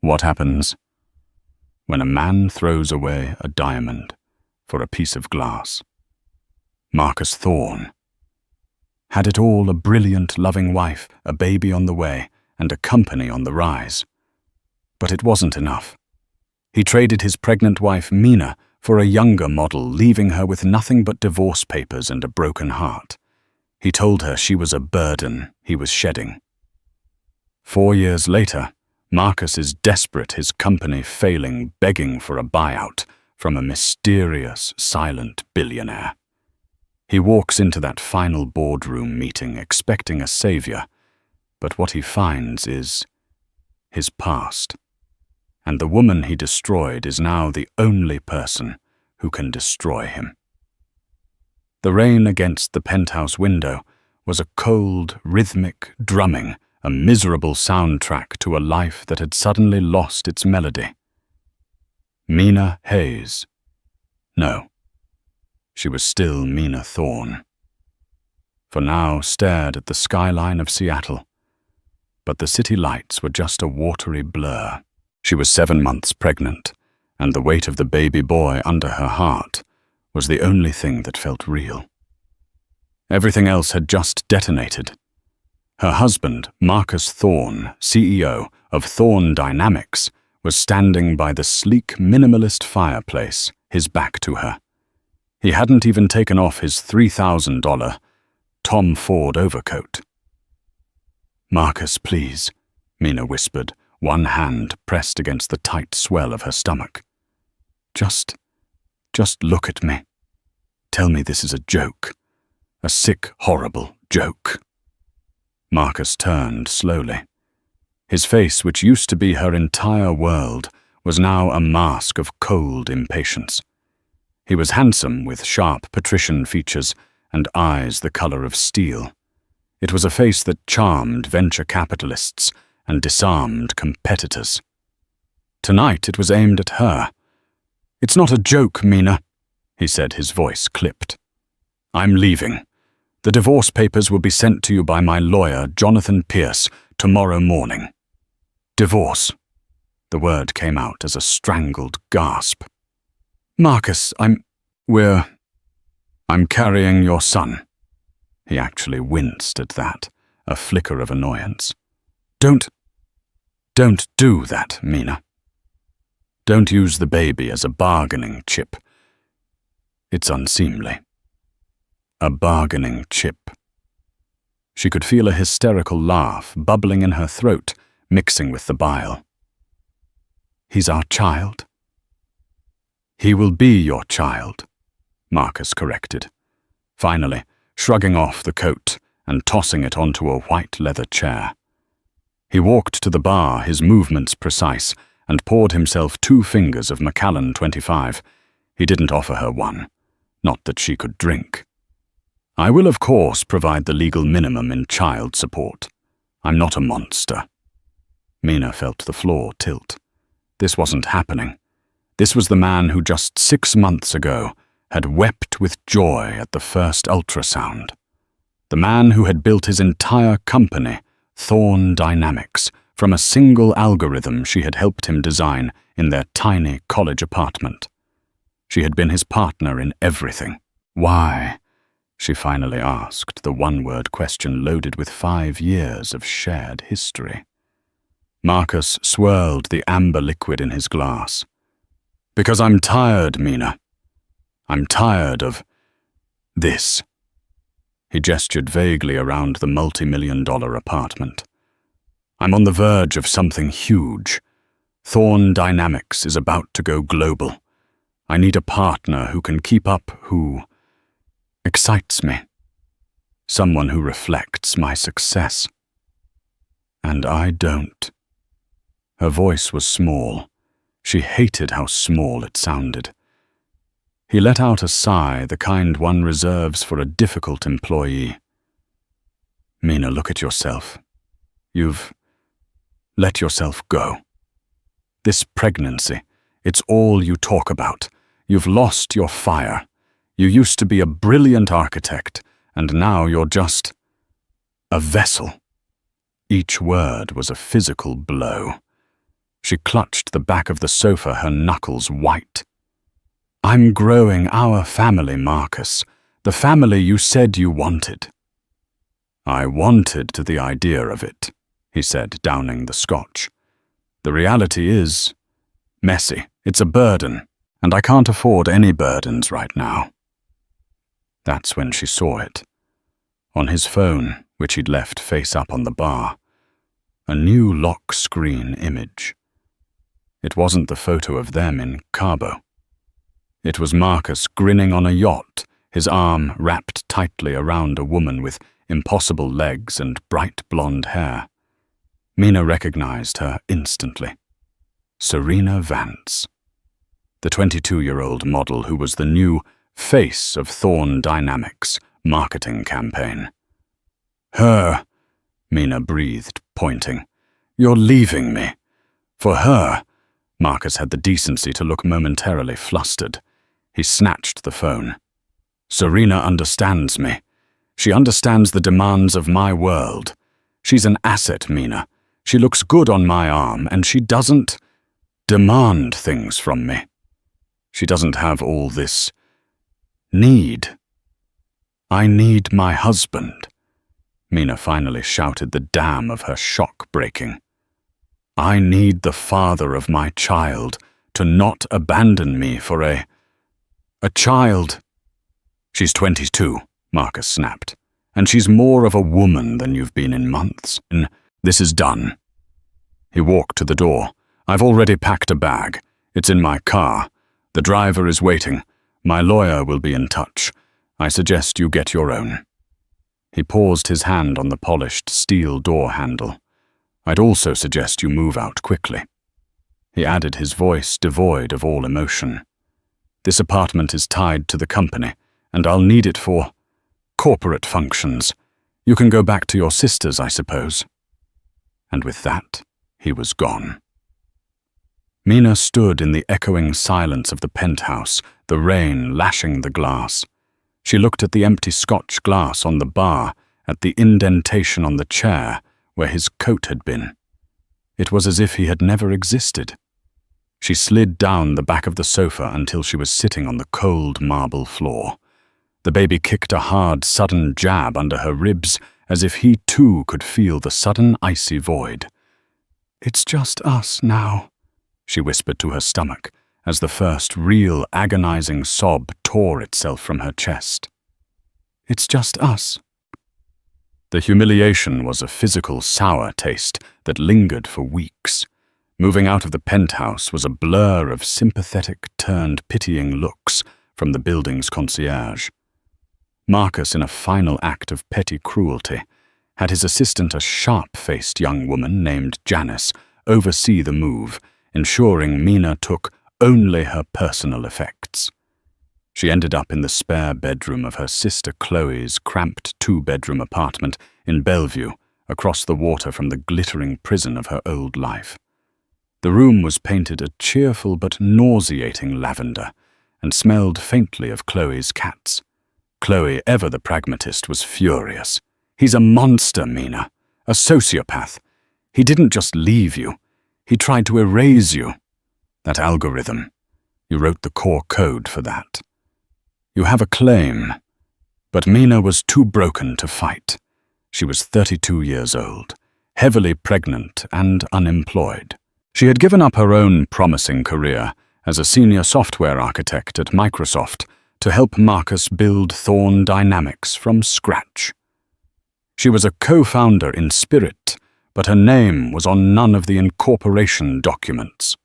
What happens when a man throws away a diamond for a piece of glass? Marcus Thorne had it all: a brilliant, loving wife, a baby on the way, and a company on the rise. But it wasn't enough. He traded his pregnant wife, Mina, for a younger model, leaving her with nothing but divorce papers and a broken heart. He told her she was a burden he was shedding. 4 years later, Marcus is desperate, his company failing, begging for a buyout from a mysterious, silent billionaire. He walks into that final boardroom meeting expecting a savior, but what he finds is his past. And the woman he destroyed is now the only person who can destroy him. The rain against the penthouse window was a cold, rhythmic drumming, a miserable soundtrack to a life that had suddenly lost its melody. Mina Hayes. No, she was still Mina Thorne. For now stared at the skyline of Seattle, but the city lights were just a watery blur. She was 7 months pregnant, and the weight of the baby boy under her heart was the only thing that felt real. Everything else had just detonated. Her husband, Marcus Thorne, CEO of Thorne Dynamics, was standing by the sleek, minimalist fireplace, his back to her. He hadn't even taken off his $3,000 Tom Ford overcoat. "Marcus, please," Mina whispered, one hand pressed against the tight swell of her stomach. Just look at me. Tell me this is a joke. A sick, horrible joke." Marcus turned slowly. His face, which used to be her entire world, was now a mask of cold impatience. He was handsome, with sharp patrician features and eyes the color of steel. It was a face that charmed venture capitalists and disarmed competitors. Tonight it was aimed at her. "It's not a joke, Mina," he said, his voice clipped. "I'm leaving. The divorce papers will be sent to you by my lawyer, Jonathan Pierce, tomorrow morning." "Divorce." The word came out as a strangled gasp. "Marcus, I'm carrying your son." He actually winced at that, a flicker of annoyance. Don't do that, Mina. Don't use the baby as a bargaining chip. It's unseemly." A bargaining chip. She could feel a hysterical laugh bubbling in her throat, mixing with the bile. "He's our child." "He will be your child," Marcus corrected, finally shrugging off the coat and tossing it onto a white leather chair. He walked to the bar, his movements precise, and poured himself 2 fingers of Macallan 25. He didn't offer her one, not that she could drink. "I will of course provide the legal minimum in child support. I'm not a monster." Mina felt the floor tilt. This wasn't happening. This was the man who just 6 months ago had wept with joy at the first ultrasound. The man who had built his entire company, Thorne Dynamics, from a single algorithm she had helped him design in their tiny college apartment. She had been his partner in everything. Why? She finally asked, the one-word question loaded with 5 years of shared history. Marcus swirled the amber liquid in his glass. "Because I'm tired, Mina. I'm tired of this." He gestured vaguely around the multi-million-dollar apartment. "I'm on the verge of something huge. Thorne Dynamics is about to go global. I need a partner who can keep up, who excites me. Someone who reflects my success. And I don't." Her voice was small. She hated how small it sounded. He let out a sigh, the kind one reserves for a difficult employee. "Mina, look at yourself. You've let yourself go. This pregnancy, it's all you talk about. You've lost your fire. You used to be a brilliant architect, and now you're just a vessel." Each word was a physical blow. She clutched the back of the sofa, her knuckles white. "I'm growing our family, Marcus. The family you said you wanted." "I wanted the idea of it," he said, downing the scotch. "The reality is messy. It's a burden, and I can't afford any burdens right now." That's when she saw it. On his phone, which he'd left face up on the bar. A new lock screen image. It wasn't the photo of them in Cabo. It was Marcus grinning on a yacht, his arm wrapped tightly around a woman with impossible legs and bright blonde hair. Mina recognized her instantly. Serena Vance. The 22-year-old model who was the new face of Thorn Dynamics' marketing campaign. "Her," Mina breathed, pointing. "You're leaving me." For her, Marcus had the decency to look momentarily flustered. He snatched the phone. "Serena understands me. She understands the demands of my world. She's an asset, Mina. She looks good on my arm, and she doesn't demand things from me. She doesn't have all this need. I need my husband." Mina finally shouted the dam of her shock breaking. "I need the father of my child to not abandon me for a child." "She's 22, Marcus snapped, "and she's more of a woman than you've been in months. And this is done." He walked to the door. "I've already packed a bag. It's in my car. The driver is waiting. My lawyer will be in touch. I suggest you get your own." He paused his hand on the polished steel door handle. "I'd also suggest you move out quickly." He added, his voice devoid of all emotion. "This apartment is tied to the company, and I'll need it for corporate functions. You can go back to your sisters, I suppose." And with that, he was gone. Mina stood in the echoing silence of the penthouse, the rain lashing the glass. She looked at the empty Scotch glass on the bar, at the indentation on the chair where his coat had been. It was as if he had never existed. She slid down the back of the sofa until she was sitting on the cold marble floor. The baby kicked a hard, sudden jab under her ribs, as if he too could feel the sudden icy void. "It's just us now," she whispered to her stomach, as the first real agonizing sob tore itself from her chest. "It's just us." The humiliation was a physical sour taste that lingered for weeks. Moving out of the penthouse was a blur of sympathetic turned pitying looks from the building's concierge. Marcus, in a final act of petty cruelty, had his assistant, a sharp-faced young woman named Janice, oversee the move, ensuring Mina took only her personal effects. She ended up in the spare bedroom of her sister Chloe's cramped two-bedroom apartment in Bellevue, across the water from the glittering prison of her old life. The room was painted a cheerful but nauseating lavender, and smelled faintly of Chloe's cats. Chloe, ever the pragmatist, was furious. "He's a monster, Mina. A sociopath. He didn't just leave you. He tried to erase you. That algorithm. You wrote the core code for that. You have a claim." But Mina was too broken to fight. She was 32 years old, heavily pregnant and unemployed. She had given up her own promising career as a senior software architect at Microsoft to help Marcus build Thorn Dynamics from scratch. She was a co-founder in spirit, but her name was on none of the incorporation documents.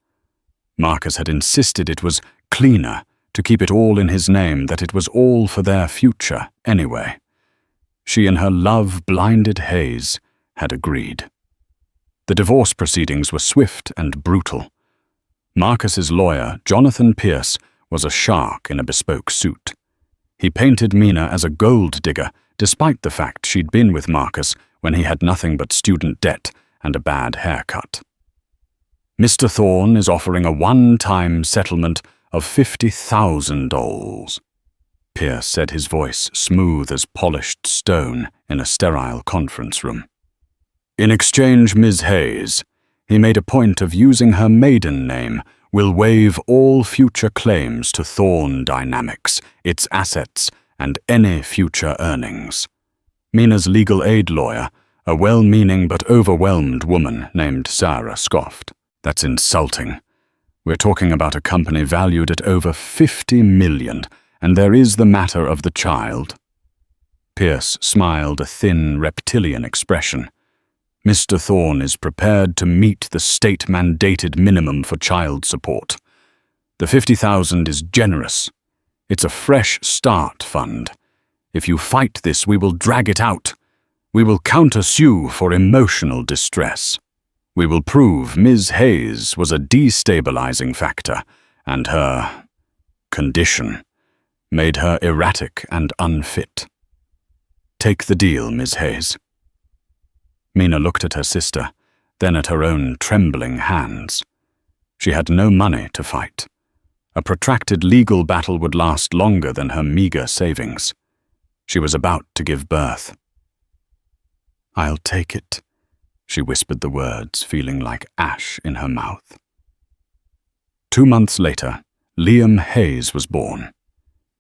Marcus had insisted it was cleaner to keep it all in his name, that it was all for their future anyway. She, in her love-blinded haze, had agreed. The divorce proceedings were swift and brutal. Marcus's lawyer, Jonathan Pierce, was a shark in a bespoke suit. He painted Mina as a gold digger, despite the fact she'd been with Marcus when he had nothing but student debt and a bad haircut. "Mr. Thorn is offering a one-time settlement of $50,000. Pierce said, his voice smooth as polished stone in a sterile conference room. "In exchange, Ms. Hayes, He made a point of using her maiden name, will waive all future claims to Thorn Dynamics, its assets, and any future earnings. Mina's legal aid lawyer, a well-meaning but overwhelmed woman named Sarah, scoffed. That's insulting. We're talking about a company valued at over $50 million, and there is the matter of the child. Pierce smiled a thin, reptilian expression. Mr. Thorne is prepared to meet the state-mandated minimum for child support. The $50,000 is generous. It's a fresh start fund. If you fight this, we will drag it out. We will counter-sue for emotional distress. We will prove Ms. Hayes was a destabilizing factor, and her condition made her erratic and unfit. Take the deal, Ms. Hayes. Mina looked at her sister, then at her own trembling hands. She had no money to fight. A protracted legal battle would last longer than her meager savings. She was about to give birth. "I'll take it," she whispered the words, feeling like ash in her mouth. 2 months later, Liam Hayes was born.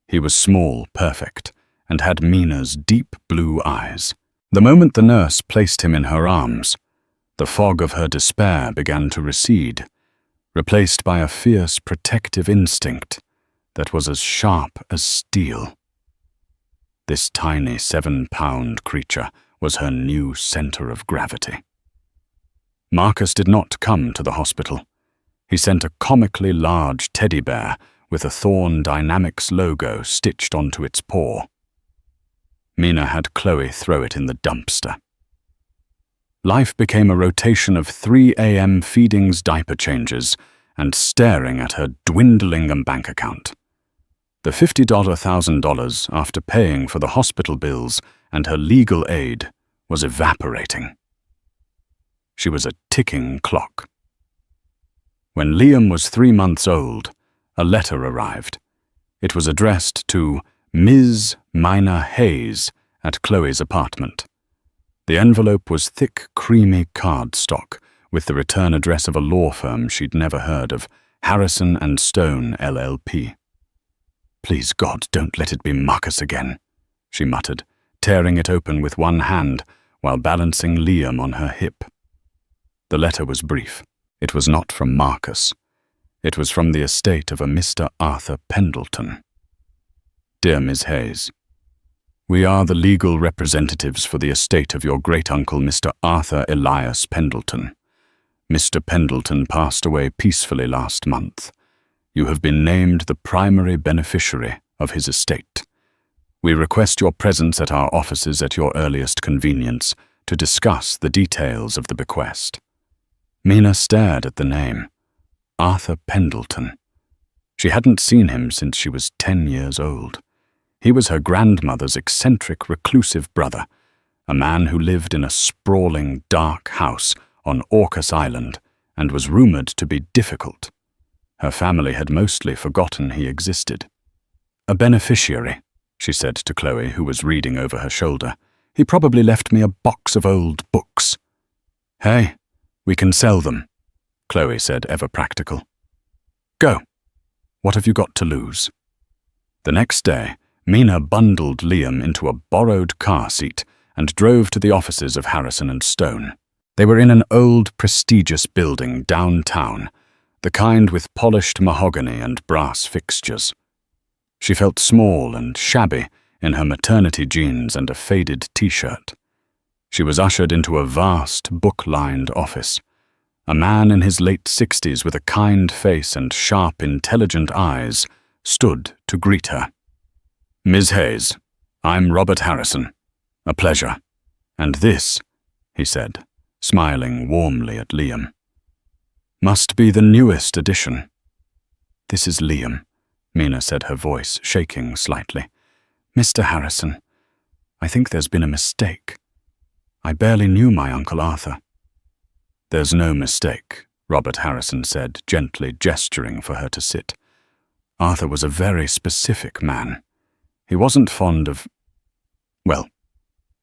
He was small, perfect, and had Mina's deep blue eyes. The moment the nurse placed him in her arms, the fog of her despair began to recede, replaced by a fierce protective instinct that was as sharp as steel. This tiny 7-pound creature was her new center of gravity. Marcus did not come to the hospital. He sent a comically large teddy bear with a Thorn Dynamics logo stitched onto its paw. Mina had Chloe throw it in the dumpster. Life became a rotation of 3 a.m. feedings, diaper changes, and staring at her dwindling bank account. The $50,000 after paying for the hospital bills and her legal aid was evaporating. She was a ticking clock. When Liam was 3 months old, a letter arrived. It was addressed to Ms. Mina Hayes at Chloe's apartment. The envelope was thick, creamy cardstock with the return address of a law firm she'd never heard of, Harrison and Stone, LLP. "Please God, don't let it be Marcus again," she muttered, tearing it open with one hand while balancing Liam on her hip. The letter was brief. It was not from Marcus. It was from the estate of a Mr. Arthur Pendleton. "Dear Ms. Hayes, we are the legal representatives for the estate of your great-uncle Mr. Arthur Elias Pendleton. Mr. Pendleton passed away peacefully last month. You have been named the primary beneficiary of his estate. We request your presence at our offices at your earliest convenience to discuss the details of the bequest." Mina stared at the name. Arthur Pendleton. She hadn't seen him since she was 10 years old. He was her grandmother's eccentric, reclusive brother, a man who lived in a sprawling, dark house on Orcas Island and was rumored to be difficult. Her family had mostly forgotten he existed. "A beneficiary," she said to Chloe, who was reading over her shoulder. "He probably left me a box of old books." "Hey, we can sell them," Chloe said, ever practical. "Go. What have you got to lose?" The next day, Mina bundled Liam into a borrowed car seat and drove to the offices of Harrison and Stone. They were in an old, prestigious building downtown, the kind with polished mahogany and brass fixtures. She felt small and shabby in her maternity jeans and a faded t-shirt. She was ushered into a vast, book-lined office. A man in his late 60s with a kind face and sharp, intelligent eyes stood to greet her. "Ms. Hayes, I'm Robert Harrison. A pleasure. And this," he said, smiling warmly at Liam, "must be the newest edition." "This is Liam," Mina said, her voice shaking slightly. "Mr. Harrison, I think there's been a mistake. I barely knew my Uncle Arthur." "There's no mistake," Robert Harrison said, gently gesturing for her to sit. "Arthur was a very specific man. He wasn't fond of, well,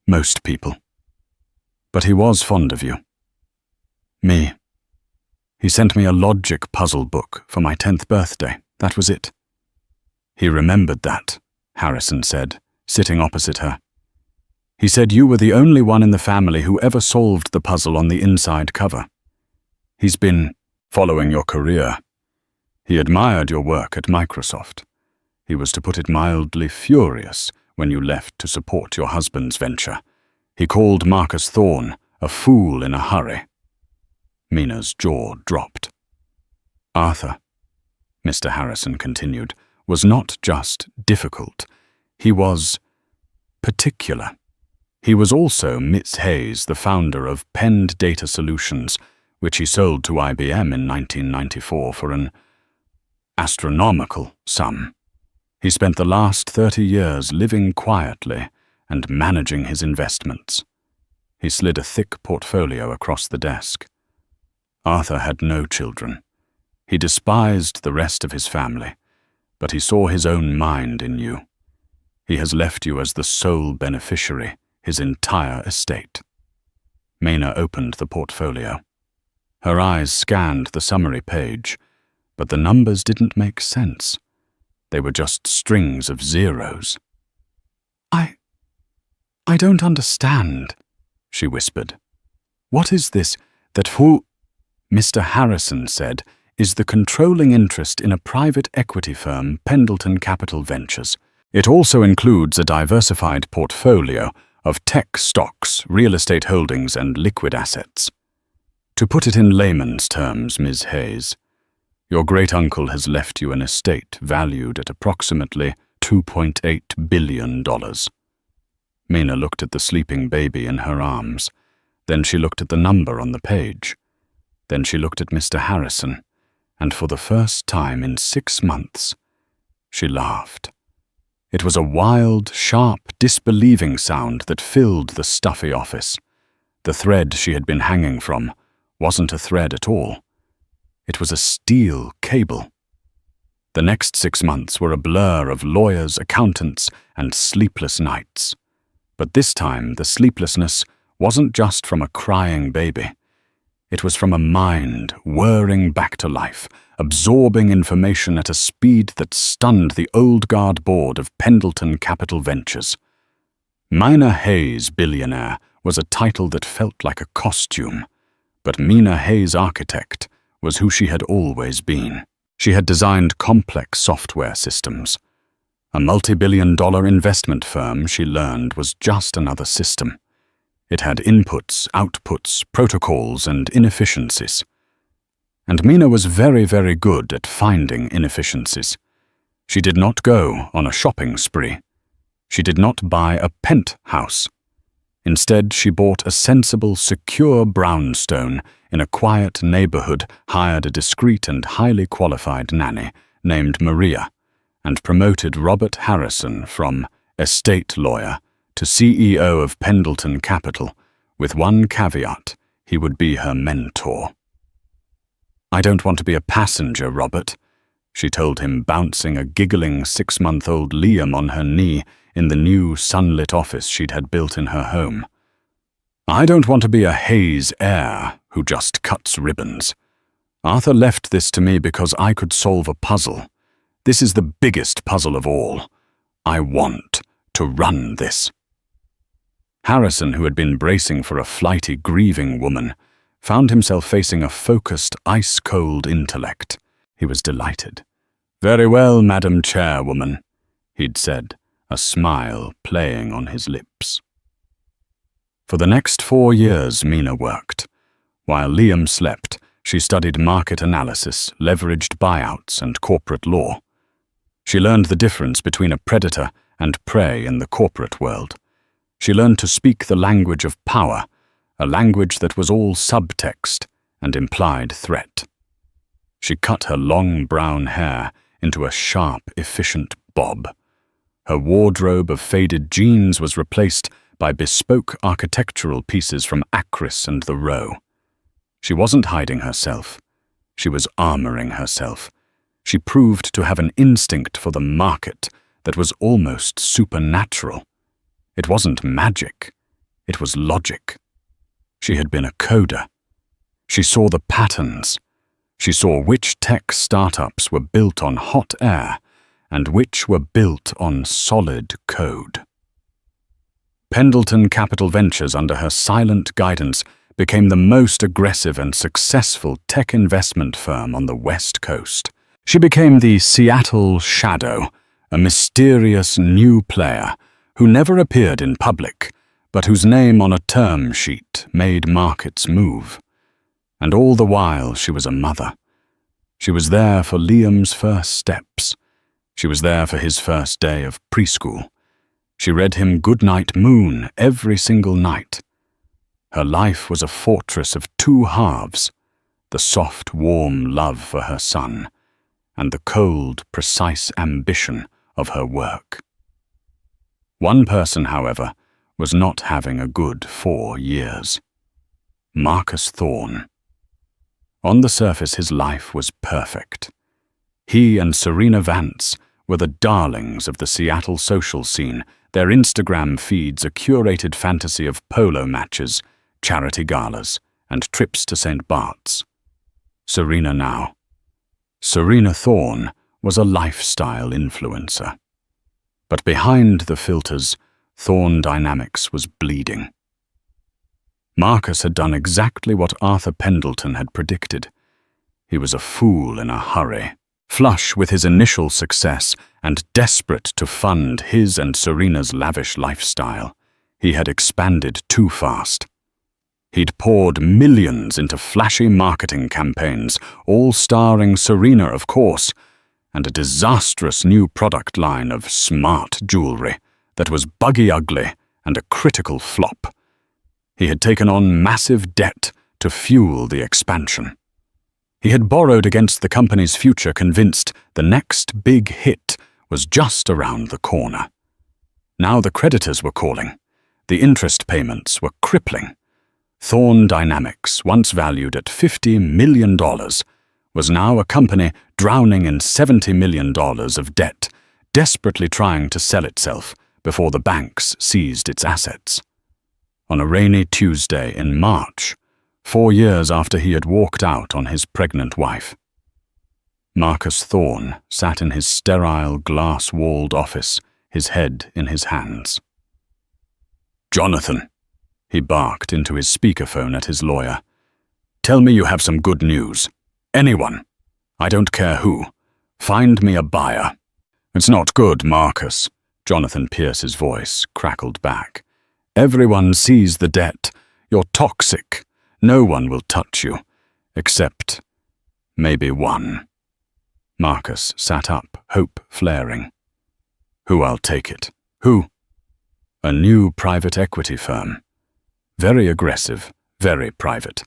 most people. But he was fond of you." "Me," He sent me a logic puzzle book for my 10th birthday. That was it. He remembered that, Harrison said, sitting opposite her. He said you were the only one in the family who ever solved the puzzle on the inside cover. He's been following your career. He admired your work at Microsoft. He was, to put it mildly, furious when you left to support your husband's venture. He called Marcus Thorne a fool in a hurry. Mina's jaw dropped. Arthur, Mr. Harrison continued, was not just difficult. He was particular. He was also Miss Hayes, the founder of Penned Data Solutions, which he sold to IBM in 1994 for an astronomical sum. He spent the last 30 years living quietly and managing his investments. He slid a thick portfolio across the desk. Arthur had no children. He despised the rest of his family, but he saw his own mind in you. He has left you as the sole beneficiary, his entire estate. Mina opened the portfolio. Her eyes scanned the summary page, but the numbers didn't make sense. They were just strings of zeros. I don't understand, she whispered. What is this that who, Mr. Harrison said, is the controlling interest in a private equity firm, Pendleton Capital Ventures. It also includes a diversified portfolio of tech stocks, real estate holdings, and liquid assets. To put it in layman's terms, Ms. Hayes, your great-uncle has left you an estate valued at approximately $2.8 billion. Mina looked at the sleeping baby in her arms. Then she looked at the number on the page. Then she looked at Mr. Harrison, and for the first time in 6 months, she laughed. It was a wild, sharp, disbelieving sound that filled the stuffy office. The thread she had been hanging from wasn't a thread at all. It was a steel cable. The next 6 months were a blur of lawyers, accountants, and sleepless nights. But this time, the sleeplessness wasn't just from a crying baby. It was from a mind whirring back to life, absorbing information at a speed that stunned the old guard board of Pendleton Capital Ventures. Mina Hayes, billionaire, was a title that felt like a costume, but Mina Hayes, architect, was who she had always been. She had designed complex software systems. A multi-billion-dollar investment firm, she learned, was just another system. It had inputs, outputs, protocols, and inefficiencies. And Mina was very, very good at finding inefficiencies. She did not go on a shopping spree. She did not buy a penthouse. Instead, she bought a sensible, secure brownstone in a quiet neighborhood, hired a discreet and highly qualified nanny named Maria, and promoted Robert Harrison from estate lawyer to CEO of Pendleton Capital, with one caveat: he would be her mentor. I don't want to be a passenger, Robert, she told him, bouncing a giggling 6-month-old Liam on her knee in the new sunlit office she'd had built in her home. I don't want to be a Hayes heir who just cuts ribbons. Arthur left this to me because I could solve a puzzle. This is the biggest puzzle of all. I want to run this. Harrison, who had been bracing for a flighty, grieving woman, found himself facing a focused, ice-cold intellect. He was delighted. Very well, Madam Chairwoman, he'd said, a smile playing on his lips. For the next 4 years, Mina worked. While Liam slept, she studied market analysis, leveraged buyouts, and corporate law. She learned the difference between a predator and prey in the corporate world. She learned to speak the language of power, a language that was all subtext and implied threat. She cut her long brown hair into a sharp, efficient bob. Her wardrobe of faded jeans was replaced by bespoke architectural pieces from Acris and the Row. She wasn't hiding herself. She was armoring herself. She proved to have an instinct for the market that was almost supernatural. It wasn't magic. It was logic. She had been a coder. She saw the patterns. She saw which tech startups were built on hot air and which were built on solid code. Pendleton Capital Ventures, under her silent guidance, became the most aggressive and successful tech investment firm on the West Coast. She became the Seattle Shadow, a mysterious new player who never appeared in public, but whose name on a term sheet made markets move. And all the while she was a mother. She was there for Liam's first steps. She was there for his first day of preschool. She read him Goodnight Moon every single night. Her life was a fortress of two halves, the soft, warm love for her son, and the cold, precise ambition of her work. One person, however, was not having a good 4 years. Marcus Thorne. On the surface, his life was perfect. He and Serena Vance were the darlings of the Seattle social scene, their Instagram feeds a curated fantasy of polo matches, charity galas, and trips to St. Bart's. Serena Thorne was a lifestyle influencer. But behind the filters, Thorne Dynamics was bleeding. Marcus had done exactly what Arthur Pendleton had predicted. He was a fool in a hurry. Flush with his initial success and desperate to fund his and Serena's lavish lifestyle, he had expanded too fast. He'd poured millions into flashy marketing campaigns, all starring Serena, of course, and a disastrous new product line of smart jewelry that was buggy ugly and a critical flop. He had taken on massive debt to fuel the expansion. He had borrowed against the company's future, convinced the next big hit was just around the corner. Now the creditors were calling. The interest payments were crippling. Thorne Dynamics, once valued at $50 million, was now a company drowning in $70 million of debt, desperately trying to sell itself before the banks seized its assets. On a rainy Tuesday in March, 4 years after he had walked out on his pregnant wife, Marcus Thorne sat in his sterile, glass-walled office, his head in his hands. "Jonathan," he barked into his speakerphone at his lawyer, "tell me you have some good news. Anyone. I don't care who. Find me a buyer." "It's not good, Marcus," Jonathan Pierce's voice crackled back. "Everyone sees the debt. You're toxic. No one will touch you, except maybe one." Marcus sat up, hope flaring. "Who? I'll take it. Who?" "A new private equity firm. Very aggressive, very private.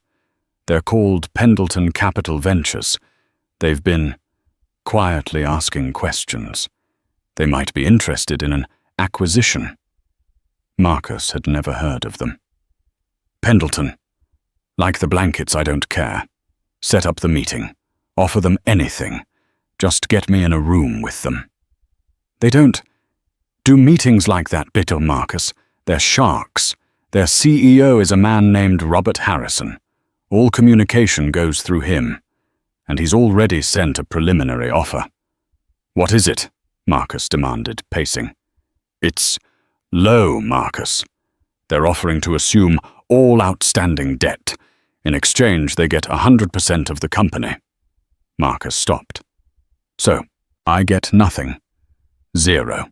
They're called Pendleton Capital Ventures. They've been quietly asking questions. They might be interested in an acquisition." Marcus had never heard of them. "Pendleton. Like the blankets, I don't care. Set up the meeting. Offer them anything. Just get me in a room with them." "They don't do meetings like that, bitter Marcus. They're sharks. Their CEO is a man named Robert Harrison. All communication goes through him, and he's already sent a preliminary offer." "What is it?" Marcus demanded, pacing. "It's low, Marcus. They're offering to assume all outstanding debt. In exchange, they get 100% of the company." Marcus stopped. "So, I get nothing. Zero.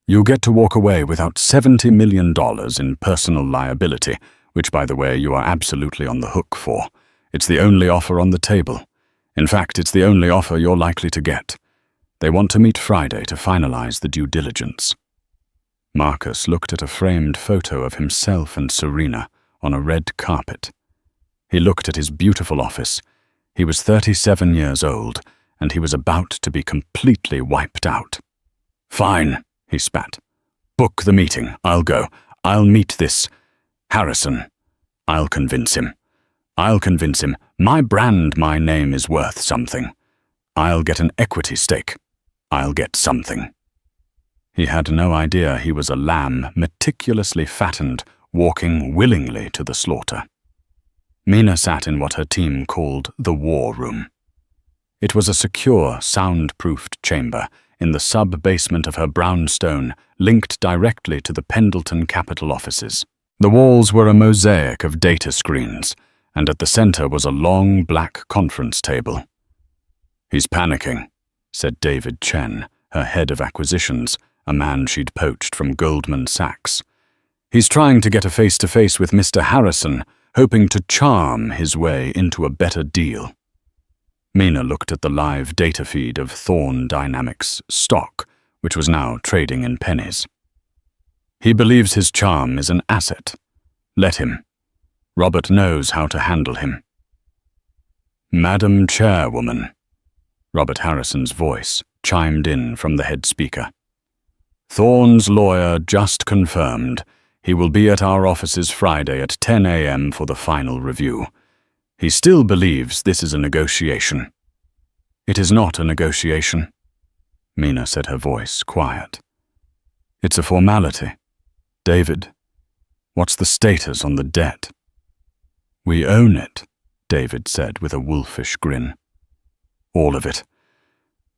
You get to walk away without $70 million in personal liability, which, by the way, you are absolutely on the hook for. It's the only offer on the table. In fact, it's the only offer you're likely to get. They want to meet Friday to finalize the due diligence." Marcus looked at a framed photo of himself and Serena on a red carpet. He looked at his beautiful office. He was 37 years old, and he was about to be completely wiped out. "Fine," he spat. "Book the meeting. I'll go. I'll meet this Harrison. I'll convince him. My brand, my name is worth something. I'll get an equity stake. I'll get something." He had no idea he was a lamb meticulously fattened, walking willingly to the slaughter. Mina sat in what her team called the war room. It was a secure, sound-proofed chamber in the sub-basement of her brownstone, linked directly to the Pendleton Capital offices. The walls were a mosaic of data screens, and at the center was a long black conference table. "He's panicking," said David Chen, her head of acquisitions, a man she'd poached from Goldman Sachs. "He's trying to get a face-to-face with Mr. Harrison, hoping to charm his way into a better deal." Mina looked at the live data feed of Thorn Dynamics stock, which was now trading in pennies. "He believes his charm is an asset. Let him. Robert knows how to handle him." "Madam Chairwoman," Robert Harrison's voice chimed in from the head speaker. "Thorn's lawyer just confirmed he will be at our offices Friday at 10 a.m. for the final review. He still believes this is a negotiation." "It is not a negotiation," Mina said, her voice quiet. "It's a formality. David, what's the status on the debt?" "We own it," David said with a wolfish grin. "All of it.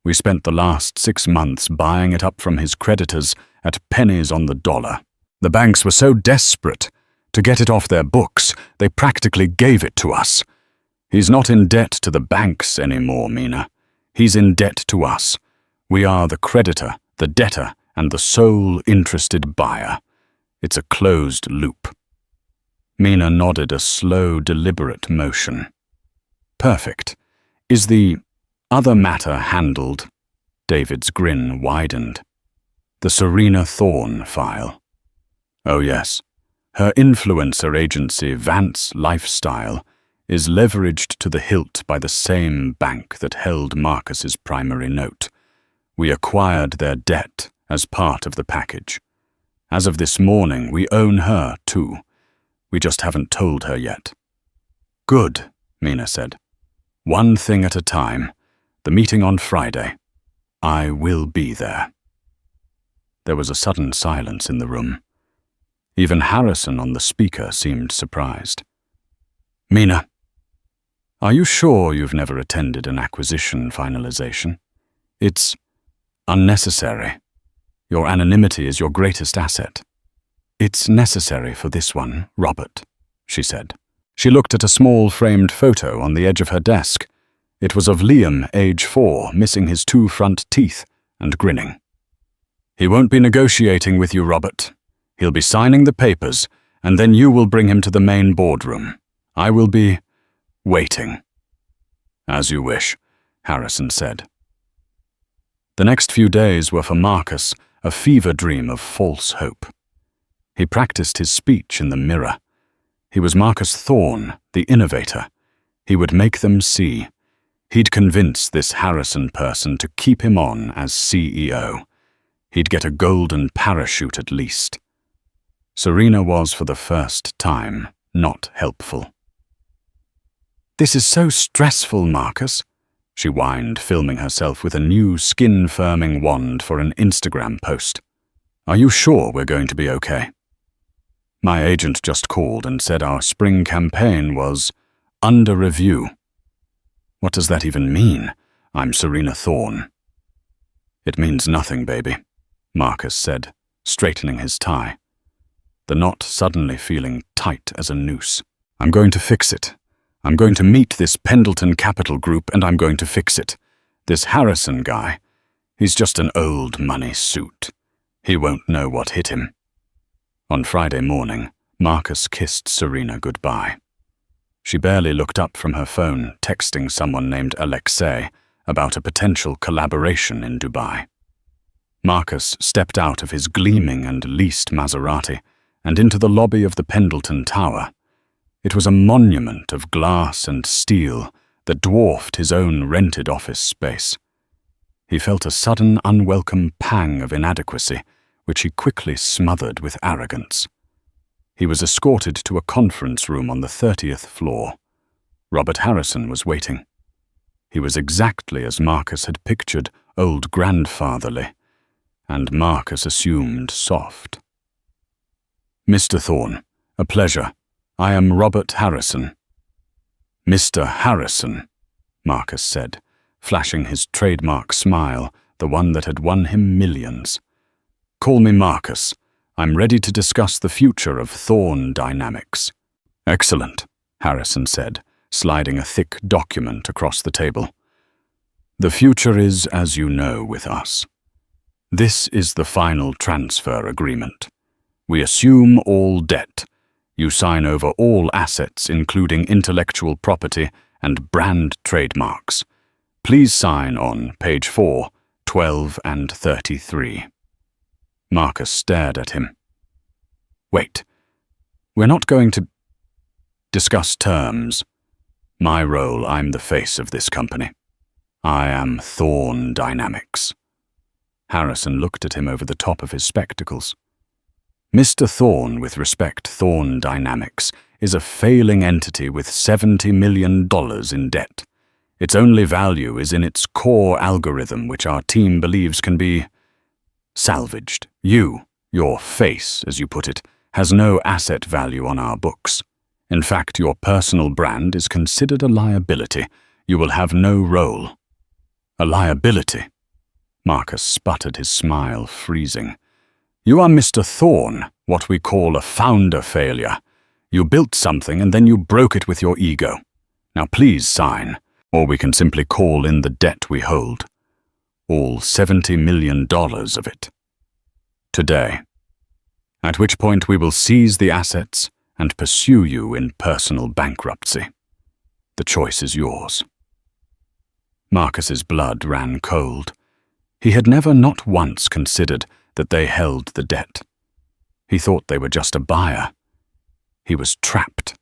We spent the last 6 months buying it up from his creditors at pennies on the dollar. The banks were so desperate to get it off their books, they practically gave it to us. He's not in debt to the banks anymore, Mina. He's in debt to us. We are the creditor, the debtor, and the sole interested buyer. It's a closed loop." Mina nodded a slow, deliberate motion. "Perfect. Is the other matter handled?" David's grin widened. "The Serena Thorn file." "Oh yes. Her influencer agency, Vance Lifestyle, is leveraged to the hilt by the same bank that held Marcus's primary note. We acquired their debt as part of the package. As of this morning, we own her too. We just haven't told her yet." "Good," Mina said. "One thing at a time. The meeting on Friday. I will be there." There was a sudden silence in the room. Even Harrison on the speaker seemed surprised. "Mina, are you sure you've never attended an acquisition finalization? It's unnecessary. Your anonymity is your greatest asset." "It's necessary for this one, Robert," she said. She looked at a small framed photo on the edge of her desk. It was of Liam, age 4, missing his 2 front teeth and grinning. "He won't be negotiating with you, Robert. He'll be signing the papers, and then you will bring him to the main boardroom. I will be waiting." "As you wish," Harrison said. The next few days were for Marcus a fever dream of false hope. He practiced his speech in the mirror. He was Marcus Thorn, the innovator. He would make them see. He'd convince this Harrison person to keep him on as CEO. He'd get a golden parachute at least. Serena was, for the first time, not helpful. "This is so stressful, Marcus," she whined, filming herself with a new skin-firming wand for an Instagram post. "Are you sure we're going to be okay?" "My agent just called and said our spring campaign was under review." "What does that even mean? I'm Serena Thorn." "It means nothing, baby," Marcus said, straightening his tie, the knot suddenly feeling tight as a noose. "I'm going to fix it. I'm going to meet this Pendleton Capital Group and I'm going to fix it. This Harrison guy, he's just an old money suit. He won't know what hit him." On Friday morning, Marcus kissed Serena goodbye. She barely looked up from her phone, texting someone named Alexei about a potential collaboration in Dubai. Marcus stepped out of his gleaming and leased Maserati and into the lobby of the Pendleton Tower. It was a monument of glass and steel that dwarfed his own rented office space. He felt a sudden, unwelcome pang of inadequacy, which he quickly smothered with arrogance. He was escorted to a conference room on the 30th floor. Robert Harrison was waiting. He was exactly as Marcus had pictured, old grandfatherly, and Marcus assumed soft. "Mr. Thorn, a pleasure. I am Robert Harrison." Mr. Harrison, Marcus said, flashing his trademark smile, the one that had won him millions. Call me Marcus. I'm ready to discuss the future of Thorn Dynamics. Excellent, Harrison said, sliding a thick document across the table. The future is, as you know, with us. This is the final transfer agreement. We assume all debt. You sign over all assets, including intellectual property and brand trademarks. Please sign on page 4, 12 and 33. Marcus stared at him. Wait, we're not going to discuss terms. My role, I'm the face of this company. I am Thorn Dynamics. Harrison looked at him over the top of his spectacles. Mr. Thorn, with respect, Thorn Dynamics, is a failing entity with $70 million in debt. Its only value is in its core algorithm, which our team believes can be salvaged. Your face, as you put it, has no asset value on our books. In fact, your personal brand is considered a liability. You will have no role. A liability? Marcus sputtered, his smile freezing. You are Mr. Thorn, what we call a founder failure. You built something and then you broke it with your ego. Now please sign, or we can simply call in the debt we hold. All $70 million of it. Today. At which point we will seize the assets and pursue you in personal bankruptcy. The choice is yours. Marcus's blood ran cold. He had never not once considered that they held the debt. He thought they were just a buyer. He was trapped.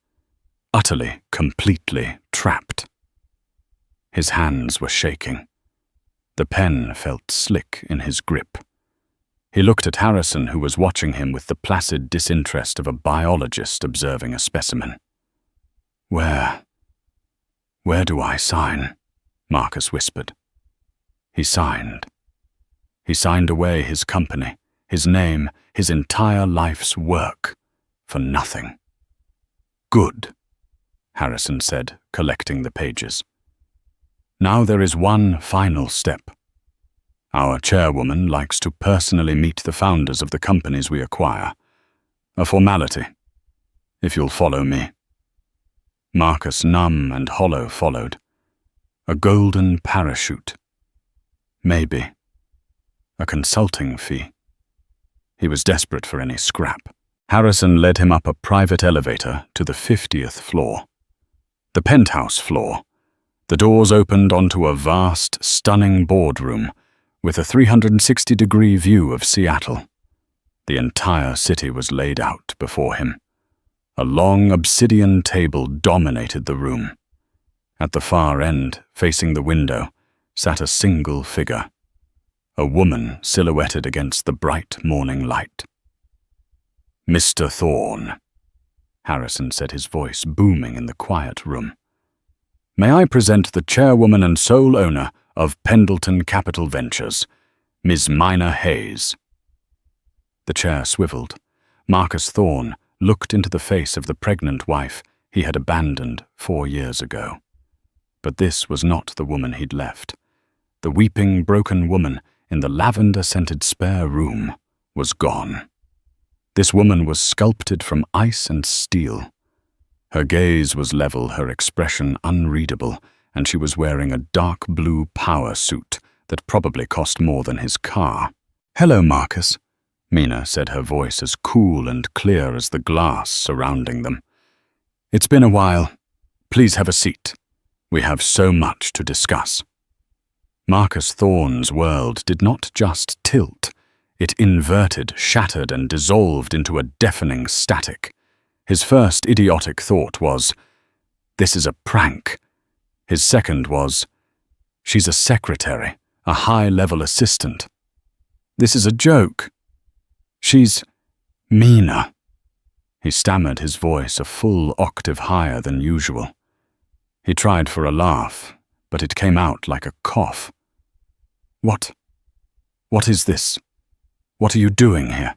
Utterly, completely trapped. His hands were shaking. The pen felt slick in his grip. He looked at Harrison, who was watching him with the placid disinterest of a biologist observing a specimen. Where do I sign? Marcus whispered. He signed. He signed away his company, his name, his entire life's work, for nothing. Good, Harrison said, collecting the pages. Now there is one final step. Our chairwoman likes to personally meet the founders of the companies we acquire. A formality, if you'll follow me. Marcus, numb and hollow, followed. A golden parachute. Maybe. A consulting fee. He was desperate for any scrap. Harrison led him up a private elevator to the 50th floor. The penthouse floor. The doors opened onto a vast, stunning boardroom with a 360-degree view of Seattle. The entire city was laid out before him. A long obsidian table dominated the room. At the far end, facing the window, sat a single figure. A woman silhouetted against the bright morning light. Mr. Thorn, Harrison said, his voice booming in the quiet room. May I present the chairwoman and sole owner of Pendleton Capital Ventures, Ms. Mina Hayes. The chair swiveled. Marcus Thorn looked into the face of the pregnant wife he had abandoned 4 years ago. But this was not the woman he'd left. The weeping, broken woman in the lavender-scented spare room was gone. This woman was sculpted from ice and steel. Her gaze was level, her expression unreadable, and she was wearing a dark blue power suit that probably cost more than his car. Hello, Marcus, Mina said, her voice as cool and clear as the glass surrounding them. It's been a while. Please have a seat. We have so much to discuss. Marcus Thorn's world did not just tilt. It inverted, shattered, and dissolved into a deafening static. His first idiotic thought was, this is a prank. His second was, she's a secretary, a high-level assistant. This is a joke. She's Mina. He stammered, his voice a full octave higher than usual. He tried for a laugh, but it came out like a cough. What is this? What are you doing here?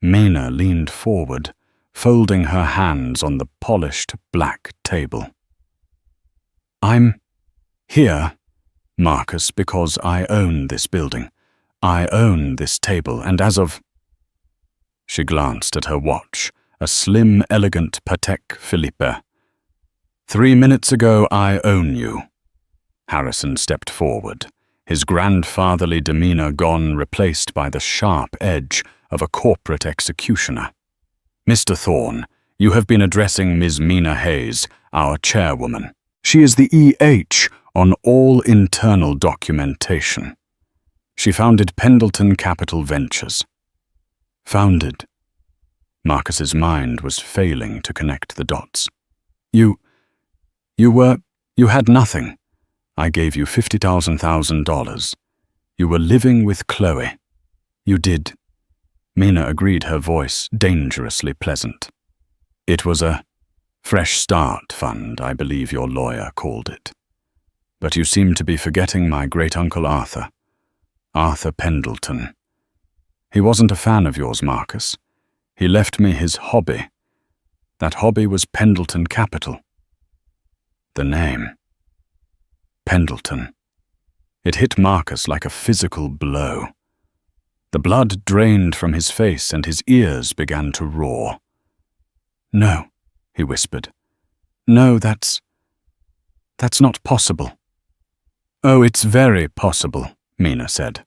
Mina leaned forward, folding her hands on the polished black table. I'm here, Marcus, because I own this building. I own this table, and as of—" She glanced at her watch, a slim, elegant Patek Philippe. "3 minutes ago, I own you." Harrison stepped forward, his grandfatherly demeanor gone, replaced by the sharp edge of a corporate executioner. "Mr. Thorne, you have been addressing Ms. Mina Hayes, our chairwoman. She is the EH on all internal documentation. She founded Pendleton Capital Ventures." Founded? Marcus's mind was failing to connect the dots. You had nothing. I gave you $50,000. You were living with Chloe. You did. Mina agreed, her voice dangerously pleasant. It was a fresh start fund, I believe your lawyer called it. But you seem to be forgetting my great-uncle Arthur. Arthur Pendleton. He wasn't a fan of yours, Marcus. He left me his hobby. That hobby was Pendleton Capital. The name. Pendleton. It hit Marcus like a physical blow. The blood drained from his face and his ears began to roar. "No," he whispered. "No, that's not possible." "Oh, it's very possible," Mina said.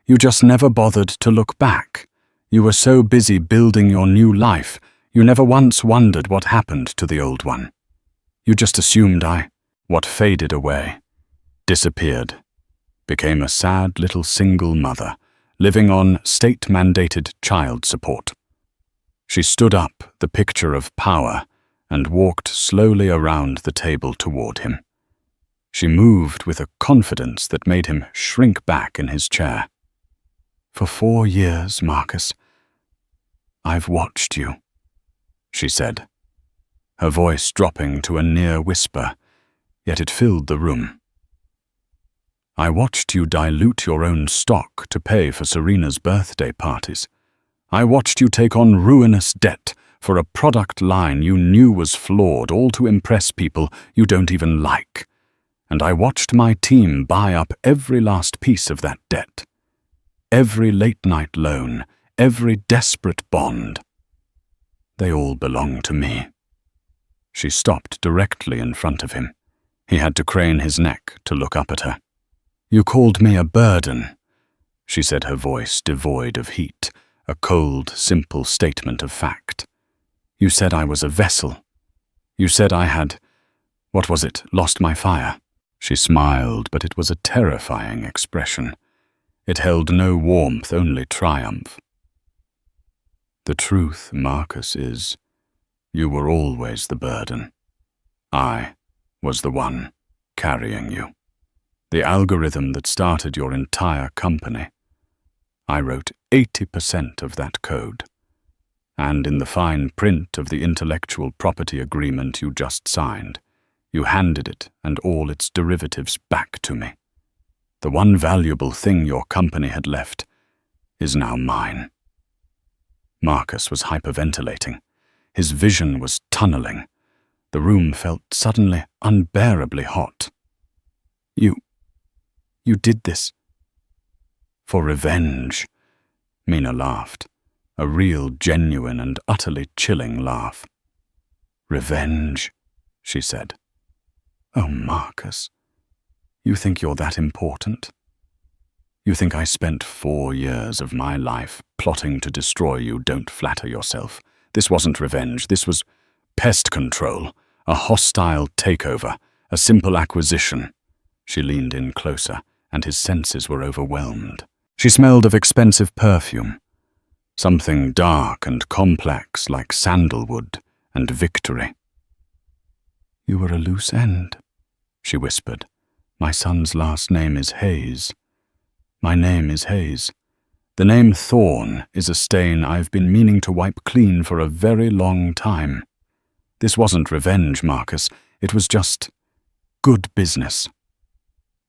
"You just never bothered to look back. You were so busy building your new life, you never once wondered what happened to the old one. You just assumed what faded away, disappeared, became a sad little single mother, living on state-mandated child support." She stood up, the picture of power, and walked slowly around the table toward him. She moved with a confidence that made him shrink back in his chair. "For 4 years, Marcus, I've watched you," she said, her voice dropping to a near whisper, yet it filled the room. "I watched you dilute your own stock to pay for Serena's birthday parties. I watched you take on ruinous debt for a product line you knew was flawed, all to impress people you don't even like. And I watched my team buy up every last piece of that debt. Every late-night loan, every desperate bond. They all belong to me." She stopped directly in front of him. He had to crane his neck to look up at her. "You called me a burden," she said, her voice devoid of heat, a cold, simple statement of fact. "You said I was a vessel. You said I had, lost my fire." She smiled, but it was a terrifying expression. It held no warmth, only triumph. "The truth, Marcus, is you were always the burden. I was the one carrying you. The algorithm that started your entire company. I wrote 80% of that code. And in the fine print of the intellectual property agreement you just signed, you handed it and all its derivatives back to me. The one valuable thing your company had left is now mine." Marcus was hyperventilating. His vision was tunneling. The room felt suddenly unbearably hot. You did this for revenge," Mina laughed, a real, genuine, and utterly chilling laugh. "Revenge," she said. "Oh, Marcus, you think you're that important? You think I spent 4 years of my life plotting to destroy you? Don't flatter yourself. This wasn't revenge. This was pest control, a hostile takeover, a simple acquisition." She leaned in closer, and his senses were overwhelmed. She smelled of expensive perfume, something dark and complex like sandalwood and victory. "You were a loose end," she whispered. "My son's last name is Hayes. My name is Hayes. The name Thorne is a stain I've been meaning to wipe clean for a very long time. This wasn't revenge, Marcus. It was just good business."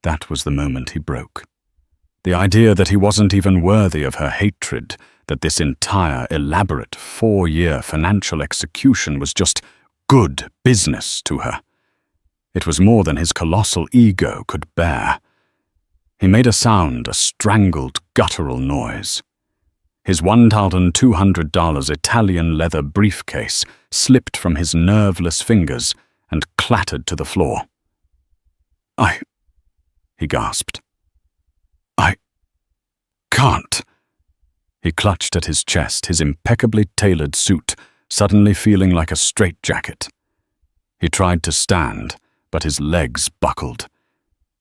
That was the moment he broke. The idea that he wasn't even worthy of her hatred, that this entire elaborate 4-year financial execution was just good business to her. It was more than his colossal ego could bear. He made a sound, a strangled, guttural noise. His $1,200 Italian leather briefcase slipped from his nerveless fingers and clattered to the floor. He gasped. I can't. He clutched at his chest, his impeccably tailored suit suddenly feeling like a straitjacket. He tried to stand, but his legs buckled.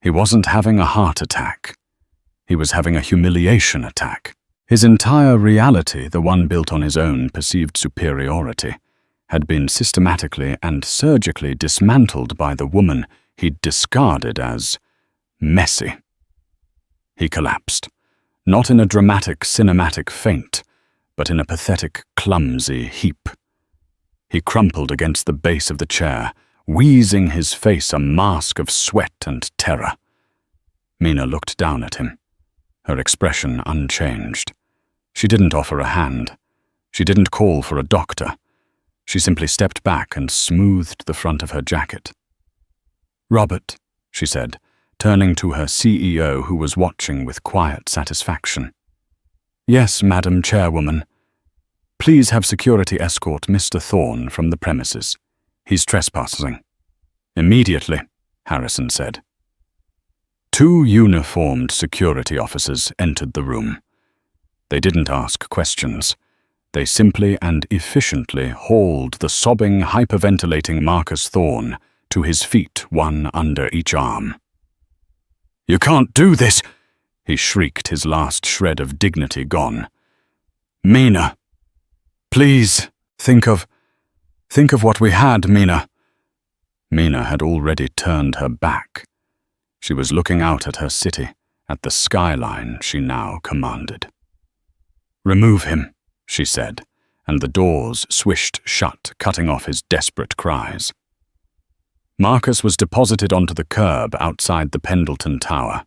He wasn't having a heart attack. He was having a humiliation attack. His entire reality, the one built on his own perceived superiority, had been systematically and surgically dismantled by the woman he'd discarded as messy. He collapsed, not in a dramatic cinematic faint, but in a pathetic, clumsy heap. He crumpled against the base of the chair, wheezing his face a mask of sweat and terror. Mina looked down at him, her expression unchanged. She didn't offer a hand. She didn't call for a doctor. She simply stepped back and smoothed the front of her jacket. "Robert," she said, turning to her CEO who was watching with quiet satisfaction. "Yes, Madam Chairwoman. Please have security escort Mr. Thorne from the premises. He's trespassing." "Immediately," Harrison said. 2 uniformed security officers entered the room. They didn't ask questions. They simply and efficiently hauled the sobbing, hyperventilating Marcus Thorne to his feet, one under each arm. "You can't do this!" he shrieked, his last shred of dignity gone. "Mina, please, think of what we had, Mina." Mina had already turned her back. She was looking out at her city, at the skyline she now commanded. "Remove him," she said, and the doors swished shut, cutting off his desperate cries. Marcus was deposited onto the curb outside the Pendleton Tower.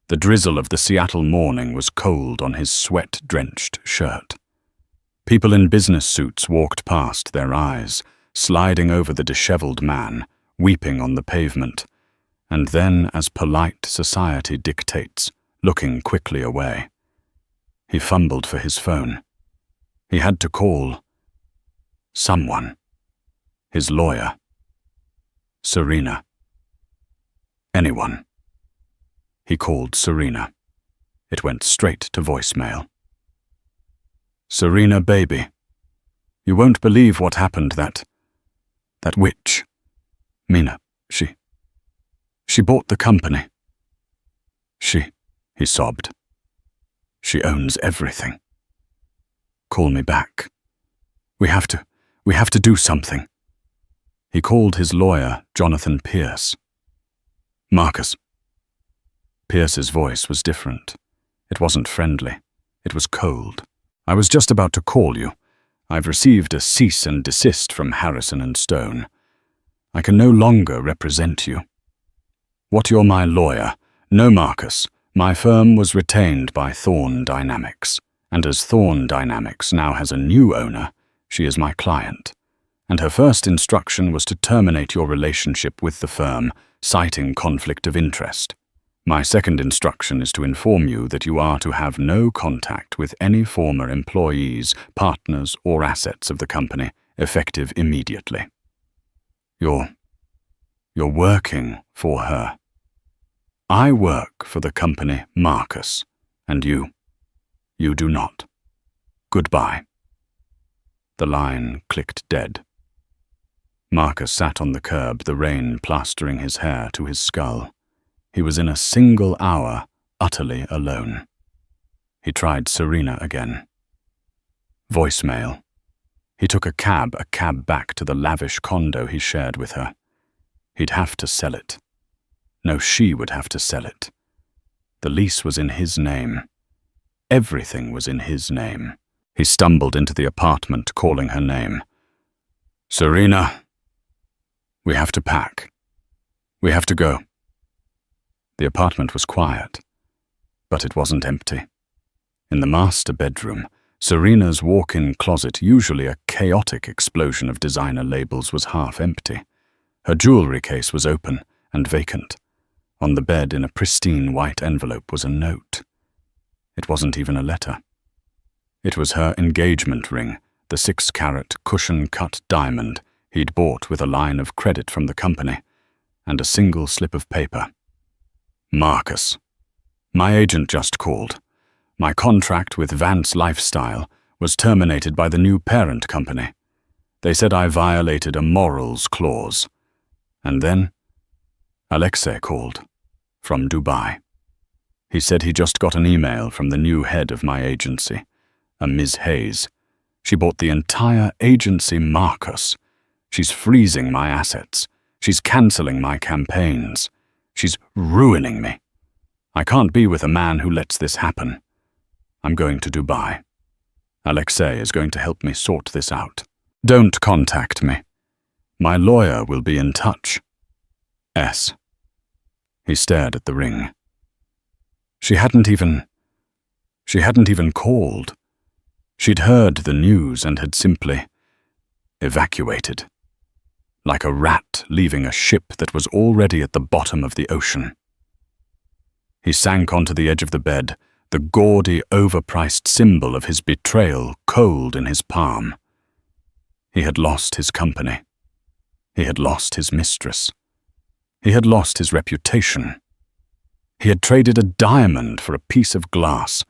The drizzle of the Seattle morning was cold on his sweat-drenched shirt. People in business suits walked past, their eyes sliding over the disheveled man, weeping on the pavement, and then, as polite society dictates, looking quickly away. He fumbled for his phone. He had to call someone. His lawyer. Serena. Anyone. He called Serena. It went straight to voicemail. "Serena, baby. You won't believe what happened, that witch. Mina, she bought the company. He sobbed. She owns everything. Call me back. We have to do something." He called his lawyer, Jonathan Pierce. "Marcus." Pierce's voice was different. It wasn't friendly. It was cold. "I was just about to call you. I've received a cease and desist from Harrison and Stone. I can no longer represent you. What, you're my lawyer? No, Marcus. My firm was retained by Thorne Dynamics, and as Thorne Dynamics now has a new owner, she is my client. And her first instruction was to terminate your relationship with the firm, citing conflict of interest. My second instruction is to inform you that you are to have no contact with any former employees, partners, or assets of the company, effective immediately. You're working for her. I work for the company, Marcus, and you do not. Goodbye." The line clicked dead. Marcus sat on the curb, the rain plastering his hair to his skull. He was in a single hour, utterly alone. He tried Serena again. Voicemail. He took a cab back to the lavish condo he shared with her. He'd have to sell it. No, she would have to sell it. The lease was in his name. Everything was in his name. He stumbled into the apartment, calling her name. "Serena. We have to pack. We have to go." The apartment was quiet, but it wasn't empty. In the master bedroom, Serena's walk-in closet, usually a chaotic explosion of designer labels, was half empty. Her jewelry case was open and vacant. On the bed in a pristine white envelope was a note. It wasn't even a letter. It was her engagement ring, the 6-carat cushion-cut diamond he'd bought with a line of credit from the company, and a single slip of paper. Marcus. My agent just called. My contract with Vance Lifestyle was terminated by the new parent company. They said I violated a morals clause. And then Alexei called, from Dubai. He said he just got an email from the new head of my agency, a Ms. Hayes. She bought the entire agency, Marcus. She's freezing my assets. She's cancelling my campaigns. She's ruining me. I can't be with a man who lets this happen. I'm going to Dubai. Alexei is going to help me sort this out. Don't contact me. My lawyer will be in touch. S. He stared at the ring. She hadn't even called. She'd heard the news and had simply evacuated, like a rat leaving a ship that was already at the bottom of the ocean. He sank onto the edge of the bed, the gaudy, overpriced symbol of his betrayal cold in his palm. He had lost his company. He had lost his mistress. He had lost his reputation. He had traded a diamond for a piece of glass,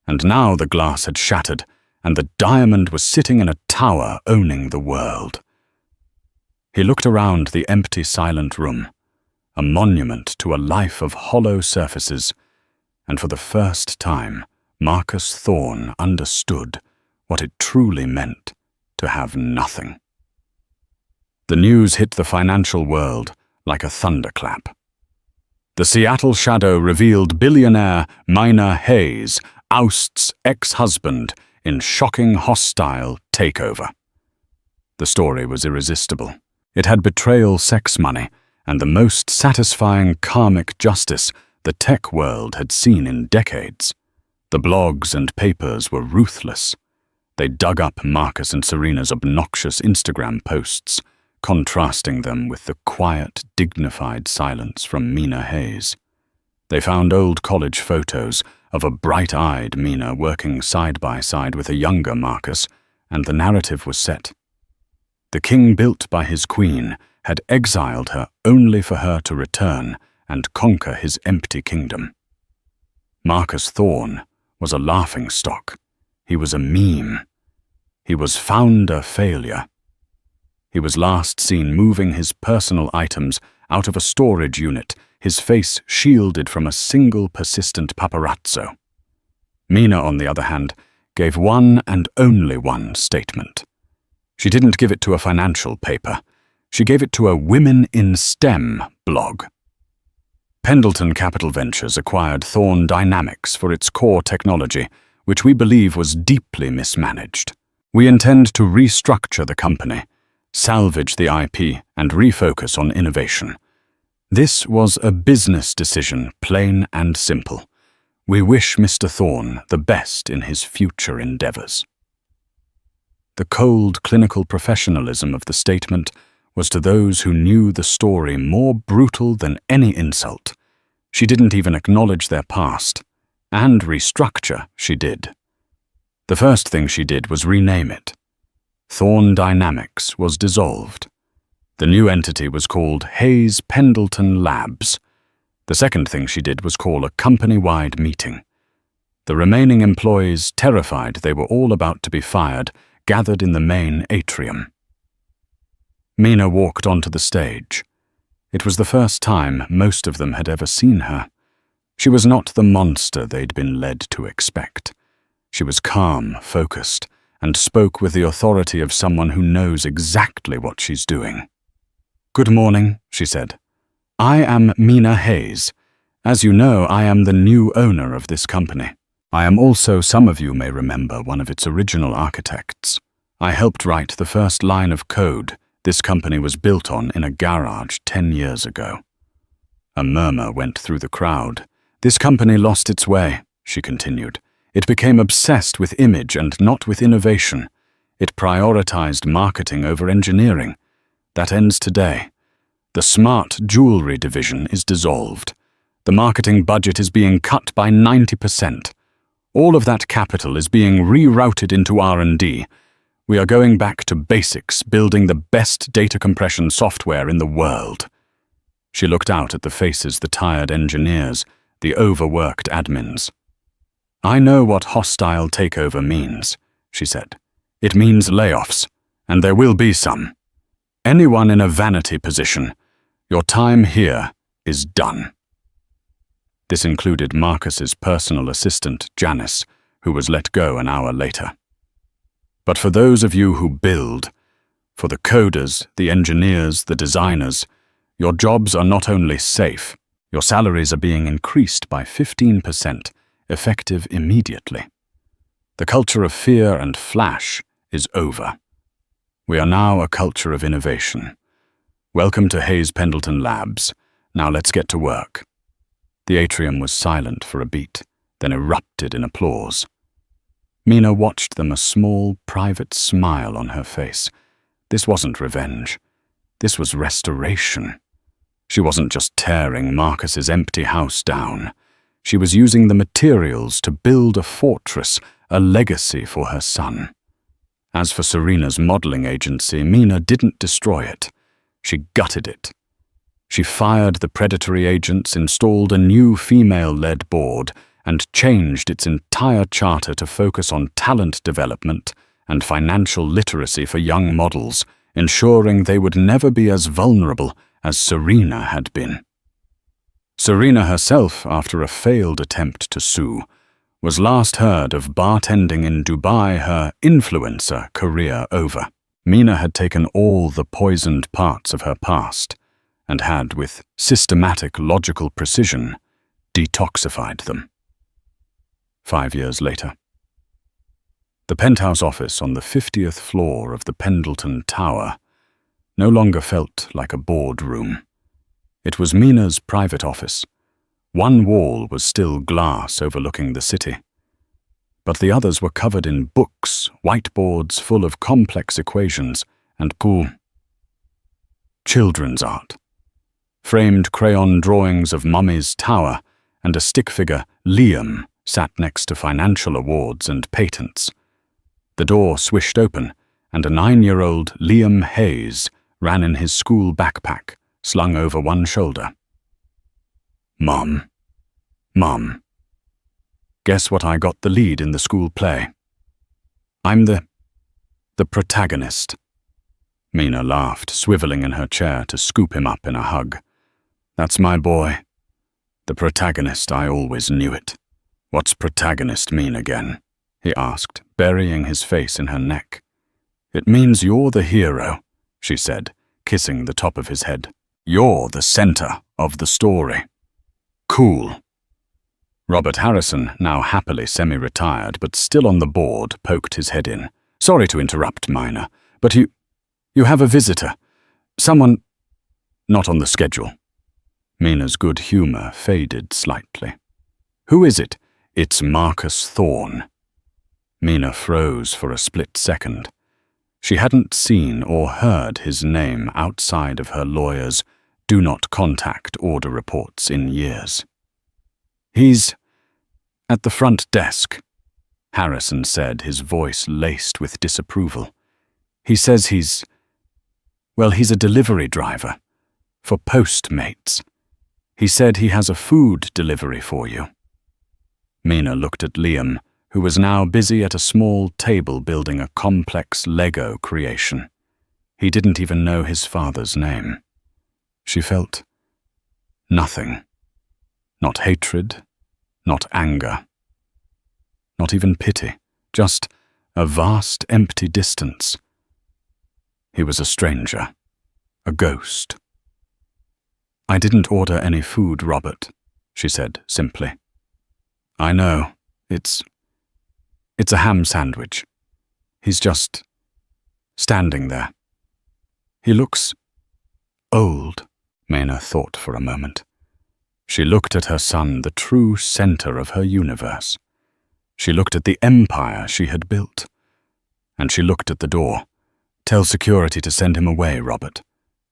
and now the glass had shattered, and the diamond was sitting in a tower owning the world. He looked around the empty, silent room, a monument to a life of hollow surfaces, and for the first time, Marcus Thorne understood what it truly meant to have nothing. The news hit the financial world like a thunderclap. The Seattle Shadow revealed billionaire Mina Hayes ousts ex-husband in shocking hostile takeover. The story was irresistible. It had betrayal, sex money, and the most satisfying karmic justice the tech world had seen in decades. The blogs and papers were ruthless. They dug up Marcus and Serena's obnoxious Instagram posts, contrasting them with the quiet, dignified silence from Mina Hayes. They found old college photos of a bright-eyed Mina working side by side with a younger Marcus, and the narrative was set. The king built by his queen had exiled her only for her to return and conquer his empty kingdom. Marcus Thorne was a laughingstock. He was a meme. He was founder failure. He was last seen moving his personal items out of a storage unit, his face shielded from a single persistent paparazzo. Mina, on the other hand, gave one and only one statement. She didn't give it to a financial paper. She gave it to a Women in STEM blog. Pendleton Capital Ventures acquired Thorne Dynamics for its core technology, which we believe was deeply mismanaged. We intend to restructure the company, salvage the IP, and refocus on innovation. This was a business decision, plain and simple. We wish Mr. Thorne the best in his future endeavors. The cold, clinical professionalism of the statement was to those who knew the story more brutal than any insult. She didn't even acknowledge their past, and restructure she did. The first thing she did was rename it. Thorne Dynamics was dissolved. The new entity was called Hayes Pendleton Labs. The second thing she did was call a company-wide meeting. The remaining employees, terrified they were all about to be fired, gathered in the main atrium. Mina walked onto the stage. It was the first time most of them had ever seen her. She was not the monster they'd been led to expect. She was calm, focused, and spoke with the authority of someone who knows exactly what she's doing. "Good morning," she said. "I am Mina Hayes. As you know, I am the new owner of this company. I am also, some of you may remember, one of its original architects. I helped write the first line of code this company was built on in a garage 10 years ago." A murmur went through the crowd. "This company lost its way," she continued. "It became obsessed with image and not with innovation. It prioritized marketing over engineering. That ends today. The smart jewelry division is dissolved. The marketing budget is being cut by 90%. All of that capital is being rerouted into R&D. We are going back to basics, building the best data compression software in the world. She looked out at the faces, the tired engineers, the overworked admins. I know what hostile takeover means, she said. It means layoffs, and there will be some. Anyone in a vanity position, your time here is done. This included Marcus's personal assistant, Janice, who was let go an hour later. But for those of you who build, for the coders, the engineers, the designers, your jobs are not only safe, your salaries are being increased by 15%, effective immediately. The culture of fear and flash is over. We are now a culture of innovation. Welcome to Hayes Pendleton Labs. Now let's get to work. The atrium was silent for a beat, then erupted in applause. Mina watched them, a small, private smile on her face. This wasn't revenge. This was restoration. She wasn't just tearing Marcus's empty house down. She was using the materials to build a fortress, a legacy for her son. As for Serena's modeling agency, Mina didn't destroy it. She gutted it. She fired the predatory agents, installed a new female-led board, and changed its entire charter to focus on talent development and financial literacy for young models, ensuring they would never be as vulnerable as Serena had been. Serena herself, after a failed attempt to sue, was last heard of bartending in Dubai, her influencer career over. Mina had taken all the poisoned parts of her past and had, with systematic logical precision, detoxified them. 5 years later. The penthouse office on the 50th floor of the Pendleton Tower no longer felt like a boardroom. It was Mina's private office. One wall was still glass overlooking the city, but the others were covered in books, whiteboards full of complex equations, and children's art. Framed crayon drawings of Mummy's Tower and a stick figure, Liam, sat next to financial awards and patents. The door swished open, and a 9-year-old Liam Hayes ran in his school backpack, slung over one shoulder. Mom. Guess what I got the lead in the school play? I'm the protagonist. Mina laughed, swiveling in her chair to scoop him up in a hug. That's my boy. The protagonist, I always knew it. What's protagonist mean again? He asked, burying his face in her neck. It means you're the hero, she said, kissing the top of his head. You're the center of the story. Cool. Robert Harrison, now happily semi-retired but still on the board, poked his head in. Sorry to interrupt, Mina, but you have a visitor. Someone not on the schedule. Mina's good humor faded slightly. Who is it? It's Marcus Thorne. Mina froze for a split second. She hadn't seen or heard his name outside of her lawyer's do not contact order reports in years. He's at the front desk, Harrison said, his voice laced with disapproval. He says he's a delivery driver for Postmates. He said he has a food delivery for you. Mina looked at Liam, who was now busy at a small table building a complex Lego creation. He didn't even know his father's name. She felt nothing. Not hatred, not anger, not even pity, just a vast empty distance. He was a stranger, a ghost. I didn't order any food, Robert, she said simply. I know, it's a ham sandwich. He's just standing there. He looks old, Mina thought for a moment. She looked at her son, the true center of her universe. She looked at the empire she had built. And she looked at the door. Tell security to send him away, Robert,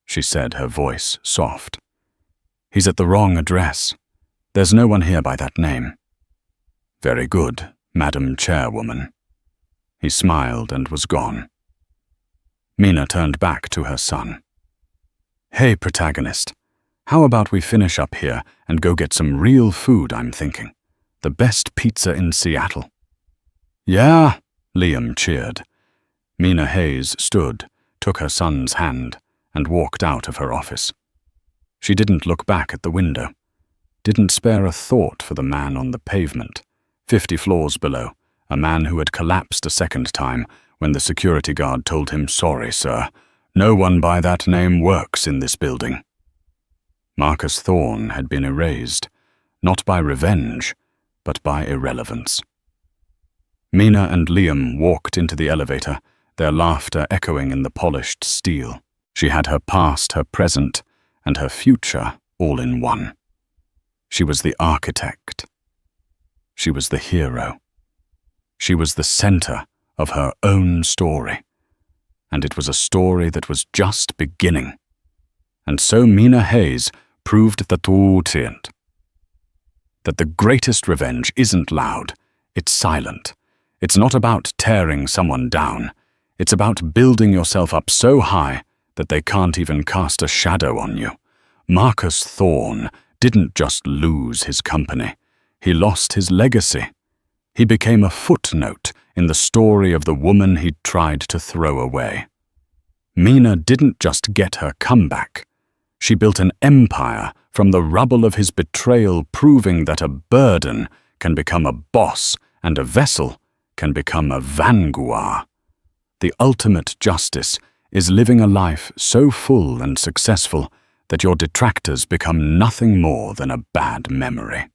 she said, her voice soft. He's at the wrong address. There's no one here by that name. Very good, Madam Chairwoman. He smiled and was gone. Mina turned back to her son. Hey, protagonist, how about we finish up here and go get some real food, I'm thinking. The best pizza in Seattle. Yeah, Liam cheered. Mina Hayes stood, took her son's hand, and walked out of her office. She didn't look back at the window, didn't spare a thought for the man on the pavement, 50 floors below, a man who had collapsed a second time when the security guard told him, "Sorry, sir, no one by that name works in this building." Marcus Thorne had been erased, not by revenge, but by irrelevance. Mina and Liam walked into the elevator, their laughter echoing in the polished steel. She had her past, her present, and her future all in one. She was the architect. She was the hero. She was the center of her own story. And it was a story that was just beginning. And so Mina Hayes proved that the greatest revenge isn't loud, it's silent. It's not about tearing someone down. It's about building yourself up so high that they can't even cast a shadow on you. Marcus Thorne didn't just lose his company. He lost his legacy. He became a footnote in the story of the woman he'd tried to throw away. Mina didn't just get her comeback. She built an empire from the rubble of his betrayal, proving that a burden can become a boss and a vessel can become a vanguard. The ultimate justice is living a life so full and successful that your detractors become nothing more than a bad memory.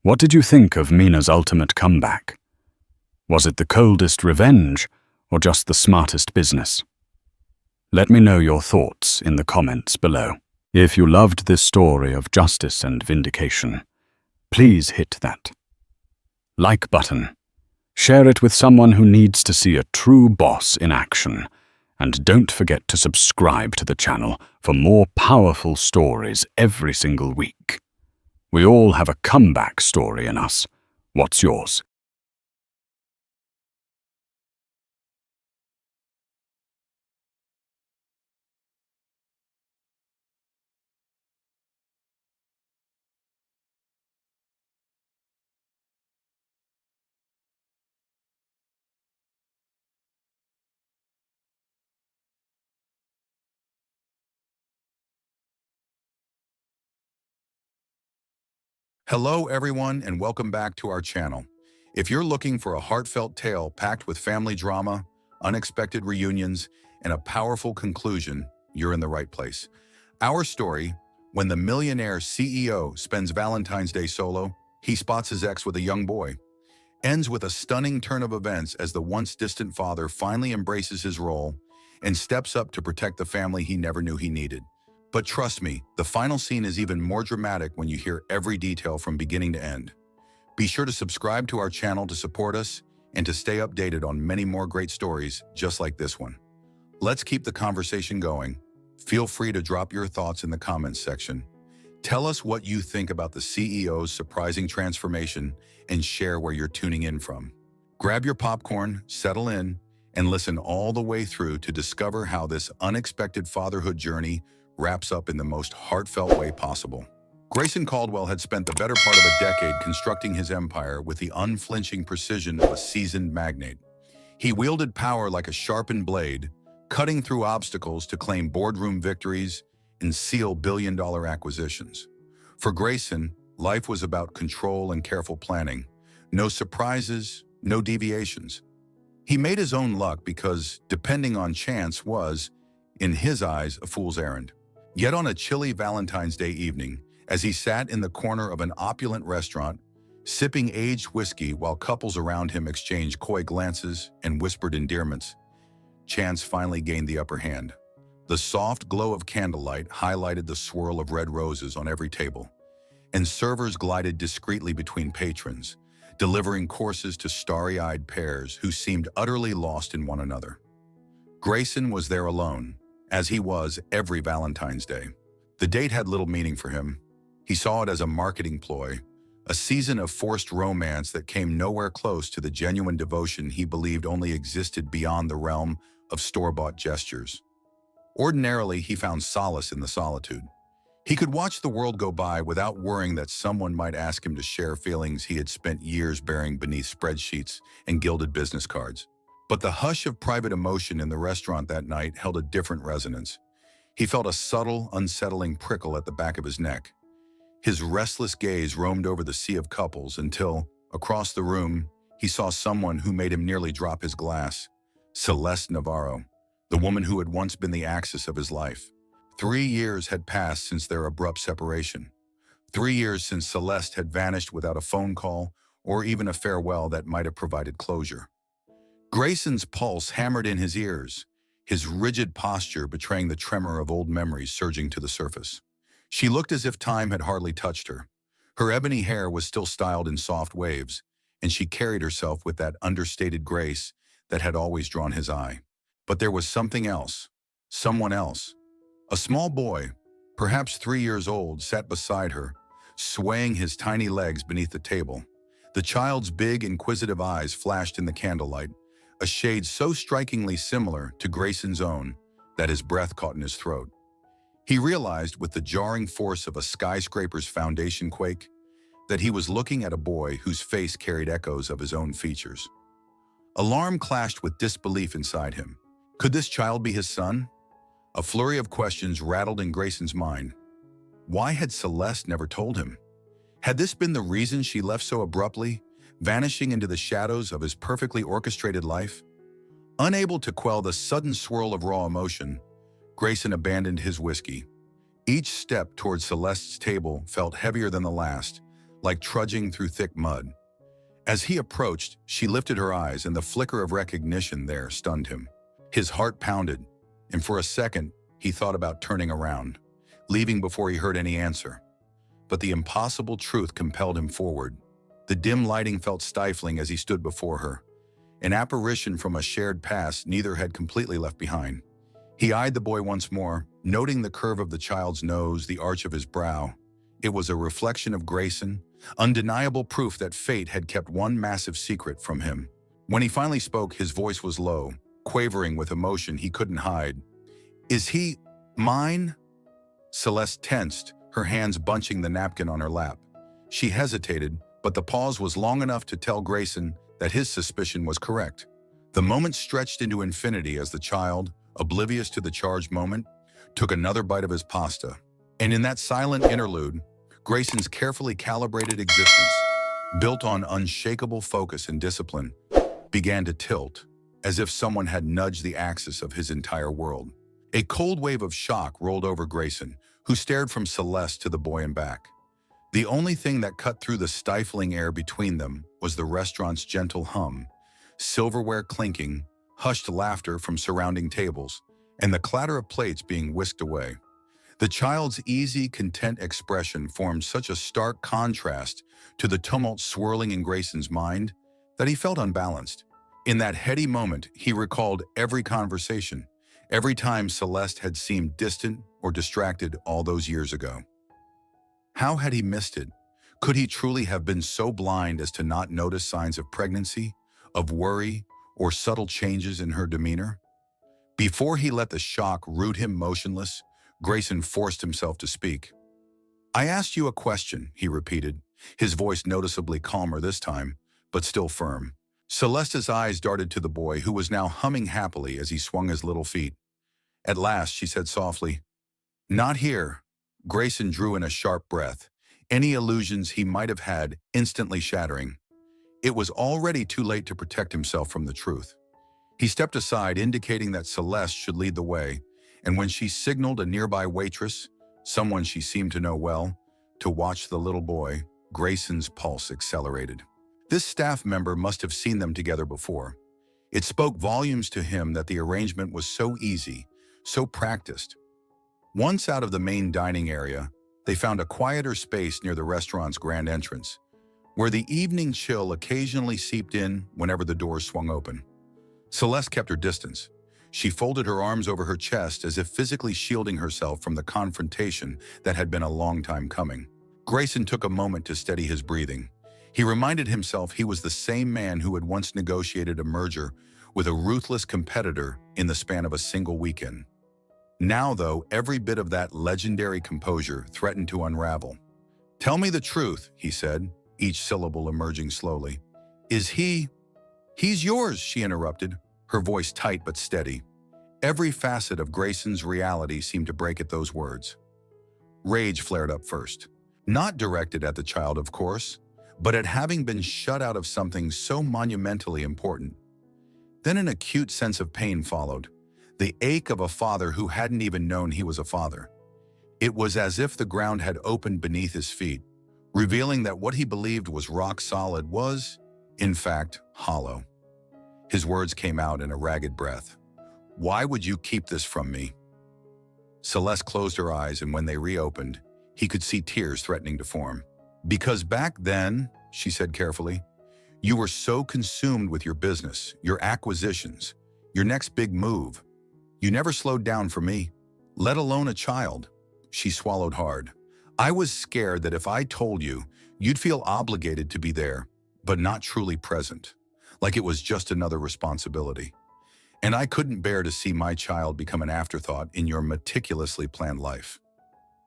What did you think of Mina's ultimate comeback? Was it the coldest revenge or just the smartest business? Let me know your thoughts in the comments below. If you loved this story of justice and vindication, please hit that like button. Share it with someone who needs to see a true boss in action. And don't forget to subscribe to the channel for more powerful stories every single week. We all have a comeback story in us. What's yours? Hello everyone and welcome back to our channel. If you're looking for a heartfelt tale packed with family drama, unexpected reunions, and a powerful conclusion, you're in the right place. Our story, when the millionaire CEO spends Valentine's Day solo, he spots his ex with a young boy, ends with a stunning turn of events as the once distant father finally embraces his role and steps up to protect the family he never knew he needed. But trust me, the final scene is even more dramatic when you hear every detail from beginning to end. Be sure to subscribe to our channel to support us and to stay updated on many more great stories just like this one. Let's keep the conversation going. Feel free to drop your thoughts in the comments section. Tell us what you think about the CEO's surprising transformation and share where you're tuning in from. Grab your popcorn, settle in, and listen all the way through to discover how this unexpected fatherhood journey wraps up in the most heartfelt way possible. Grayson Caldwell had spent the better part of a decade constructing his empire with the unflinching precision of a seasoned magnate. He wielded power like a sharpened blade, cutting through obstacles to claim boardroom victories and seal billion-dollar acquisitions. For Grayson, life was about control and careful planning. No surprises, no deviations. He made his own luck because depending on chance was, in his eyes, a fool's errand. Yet on a chilly Valentine's Day evening, as he sat in the corner of an opulent restaurant, sipping aged whiskey while couples around him exchanged coy glances and whispered endearments, chance finally gained the upper hand. The soft glow of candlelight highlighted the swirl of red roses on every table, and servers glided discreetly between patrons, delivering courses to starry-eyed pairs who seemed utterly lost in one another. Grayson was there alone, as he was every Valentine's Day. The date had little meaning for him. He saw it as a marketing ploy, a season of forced romance that came nowhere close to the genuine devotion he believed only existed beyond the realm of store-bought gestures. Ordinarily, he found solace in the solitude. He could watch the world go by without worrying that someone might ask him to share feelings he had spent years burying beneath spreadsheets and gilded business cards. But the hush of private emotion in the restaurant that night held a different resonance. He felt a subtle, unsettling prickle at the back of his neck. His restless gaze roamed over the sea of couples until, across the room, he saw someone who made him nearly drop his glass. Celeste Navarro, the woman who had once been the axis of his life. 3 years had passed since their abrupt separation. 3 years since Celeste had vanished without a phone call or even a farewell that might have provided closure. Grayson's pulse hammered in his ears, his rigid posture betraying the tremor of old memories surging to the surface. She looked as if time had hardly touched her. Her ebony hair was still styled in soft waves, and she carried herself with that understated grace that had always drawn his eye. But there was something else, someone else. A small boy, perhaps 3 years old, sat beside her, swaying his tiny legs beneath the table. The child's big, inquisitive eyes flashed in the candlelight, a shade so strikingly similar to Grayson's own that his breath caught in his throat. He realized, with the jarring force of a skyscraper's foundation quake, that he was looking at a boy whose face carried echoes of his own features. Alarm clashed with disbelief inside him. Could this child be his son? A flurry of questions rattled in Grayson's mind. Why had Celeste never told him? Had this been the reason she left so abruptly, vanishing into the shadows of his perfectly orchestrated life? Unable to quell the sudden swirl of raw emotion, Grayson abandoned his whiskey. Each step towards Celeste's table felt heavier than the last, like trudging through thick mud. As he approached, she lifted her eyes, and the flicker of recognition there stunned him. His heart pounded, and for a second, he thought about turning around, leaving before he heard any answer. But the impossible truth compelled him forward. The dim lighting felt stifling as he stood before her, an apparition from a shared past neither had completely left behind. He eyed the boy once more, noting the curve of the child's nose, the arch of his brow. It was a reflection of Grayson, undeniable proof that fate had kept one massive secret from him. When he finally spoke, his voice was low, quavering with emotion he couldn't hide. "Is he mine?" Celeste tensed, her hands bunching the napkin on her lap. She hesitated, but the pause was long enough to tell Grayson that his suspicion was correct. The moment stretched into infinity as the child, oblivious to the charged moment, took another bite of his pasta. And in that silent interlude, Grayson's carefully calibrated existence, built on unshakable focus and discipline, began to tilt, as if someone had nudged the axis of his entire world. A cold wave of shock rolled over Grayson, who stared from Celeste to the boy and back. The only thing that cut through the stifling air between them was the restaurant's gentle hum, silverware clinking, hushed laughter from surrounding tables, and the clatter of plates being whisked away. The child's easy, content expression formed such a stark contrast to the tumult swirling in Grayson's mind that he felt unbalanced. In that heady moment, he recalled every conversation, every time Celeste had seemed distant or distracted all those years ago. How had he missed it? Could he truly have been so blind as to not notice signs of pregnancy, of worry, or subtle changes in her demeanor? Before he let the shock root him motionless, Grayson forced himself to speak. "I asked you a question," he repeated, his voice noticeably calmer this time, but still firm. Celeste's eyes darted to the boy, who was now humming happily as he swung his little feet. At last, she said softly, "Not here." Grayson drew in a sharp breath, any illusions he might have had instantly shattering. It was already too late to protect himself from the truth. He stepped aside, indicating that Celeste should lead the way, and when she signaled a nearby waitress, someone she seemed to know well, to watch the little boy, Grayson's pulse accelerated. This staff member must have seen them together before. It spoke volumes to him that the arrangement was so easy, so practiced. Once out of the main dining area, they found a quieter space near the restaurant's grand entrance, where the evening chill occasionally seeped in whenever the doors swung open. Celeste kept her distance. She folded her arms over her chest as if physically shielding herself from the confrontation that had been a long time coming. Grayson took a moment to steady his breathing. He reminded himself he was the same man who had once negotiated a merger with a ruthless competitor in the span of a single weekend. Now, though, every bit of that legendary composure threatened to unravel. "Tell me the truth," he said, each syllable emerging slowly. "Is he—" "He's yours," she interrupted, her voice tight but steady. Every facet of Grayson's reality seemed to break at those words. Rage flared up first. Not directed at the child, of course, but at having been shut out of something so monumentally important. Then an acute sense of pain followed, the ache of a father who hadn't even known he was a father. It was as if the ground had opened beneath his feet, revealing that what he believed was rock solid was, in fact, hollow. His words came out in a ragged breath. "Why would you keep this from me?" Celeste closed her eyes, and when they reopened, he could see tears threatening to form. "Because back then," she said carefully, "you were so consumed with your business, your acquisitions, your next big move. You never slowed down for me, let alone a child." She swallowed hard. "I was scared that if I told you, you'd feel obligated to be there, but not truly present, like it was just another responsibility. And I couldn't bear to see my child become an afterthought in your meticulously planned life."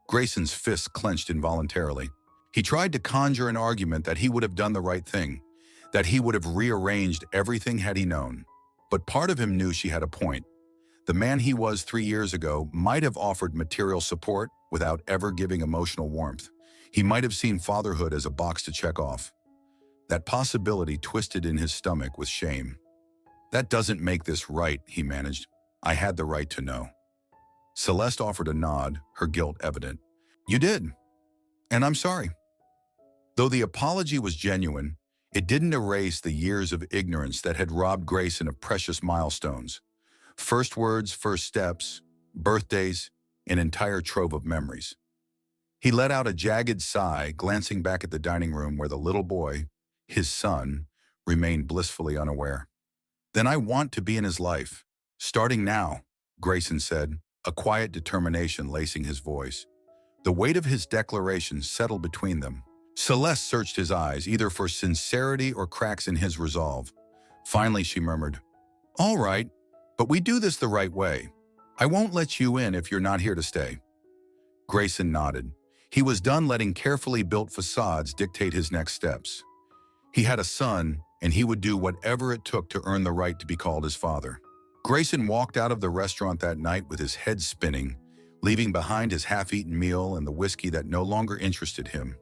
Grayson's fists clenched involuntarily. He tried to conjure an argument that he would have done the right thing, that he would have rearranged everything had he known. But part of him knew she had a point. The man he was 3 years ago might have offered material support without ever giving emotional warmth. He might have seen fatherhood as a box to check off. That possibility twisted in his stomach with shame. "That doesn't make this right," he managed. "I had the right to know." Celeste offered a nod, her guilt evident. "You did. And I'm sorry." Though the apology was genuine, it didn't erase the years of ignorance that had robbed Grayson of precious milestones. First words, first steps, birthdays, an entire trove of memories. He let out a jagged sigh, glancing back at the dining room where the little boy, his son, remained blissfully unaware. "Then I want to be in his life. Starting now," Grayson said, a quiet determination lacing his voice. The weight of his declaration settled between them. Celeste searched his eyes, either for sincerity or cracks in his resolve. Finally, she murmured, "All right, but we do this the right way. I won't let you in if you're not here to stay." Grayson nodded. He was done letting carefully built facades dictate his next steps. He had a son, and he would do whatever it took to earn the right to be called his father. Grayson walked out of the restaurant that night with his head spinning, leaving behind his half-eaten meal and the whiskey that no longer interested him.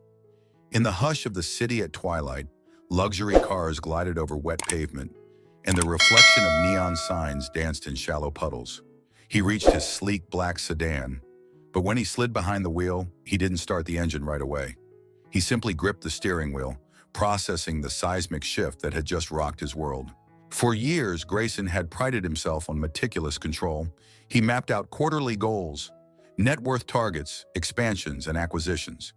In the hush of the city at twilight, luxury cars glided over wet pavement, and the reflection of neon signs danced in shallow puddles. He reached his sleek black sedan, but when he slid behind the wheel, he didn't start the engine right away. He simply gripped the steering wheel, processing the seismic shift that had just rocked his world. For years, Grayson had prided himself on meticulous control. He mapped out quarterly goals, net worth targets, expansions, and acquisitions.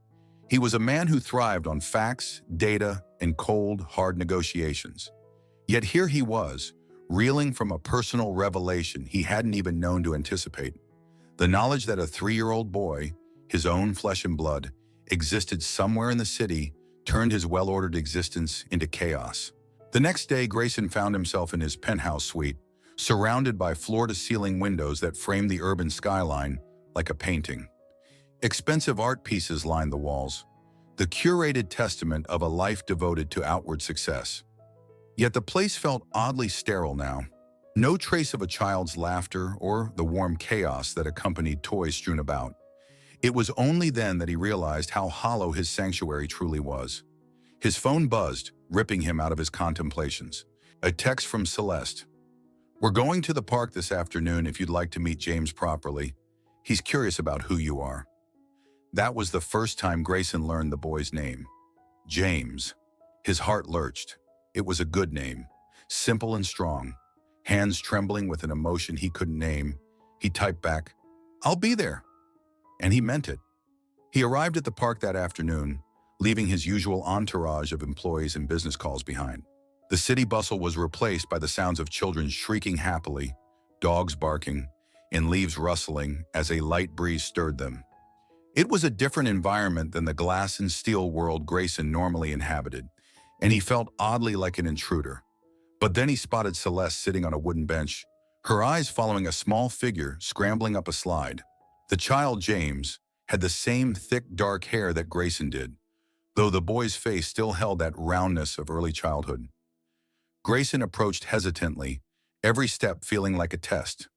He was a man who thrived on facts, data, and cold, hard negotiations. Yet here he was, reeling from a personal revelation he hadn't even known to anticipate. The knowledge that a 3-year-old boy, his own flesh and blood, existed somewhere in the city turned his well-ordered existence into chaos. The next day, Grayson found himself in his penthouse suite, surrounded by floor-to-ceiling windows that framed the urban skyline like a painting. Expensive art pieces lined the walls, the curated testament of a life devoted to outward success. Yet the place felt oddly sterile now. No trace of a child's laughter or the warm chaos that accompanied toys strewn about. It was only then that he realized how hollow his sanctuary truly was. His phone buzzed, ripping him out of his contemplations. A text from Celeste. "We're going to the park this afternoon if you'd like to meet James properly. He's curious about who you are." That was the first time Grayson learned the boy's name. James. His heart lurched. It was a good name, simple and strong. Hands trembling with an emotion he couldn't name, he typed back, "I'll be there." And he meant it. He arrived at the park that afternoon, leaving his usual entourage of employees and business calls behind. The city bustle was replaced by the sounds of children shrieking happily, dogs barking, and leaves rustling as a light breeze stirred them. It was a different environment than the glass and steel world Grayson normally inhabited, and he felt oddly like an intruder. But then he spotted Celeste sitting on a wooden bench, her eyes following a small figure scrambling up a slide. The child, James, had the same thick, dark hair that Grayson did, though the boy's face still held that roundness of early childhood. Grayson approached hesitantly, every step feeling like a test.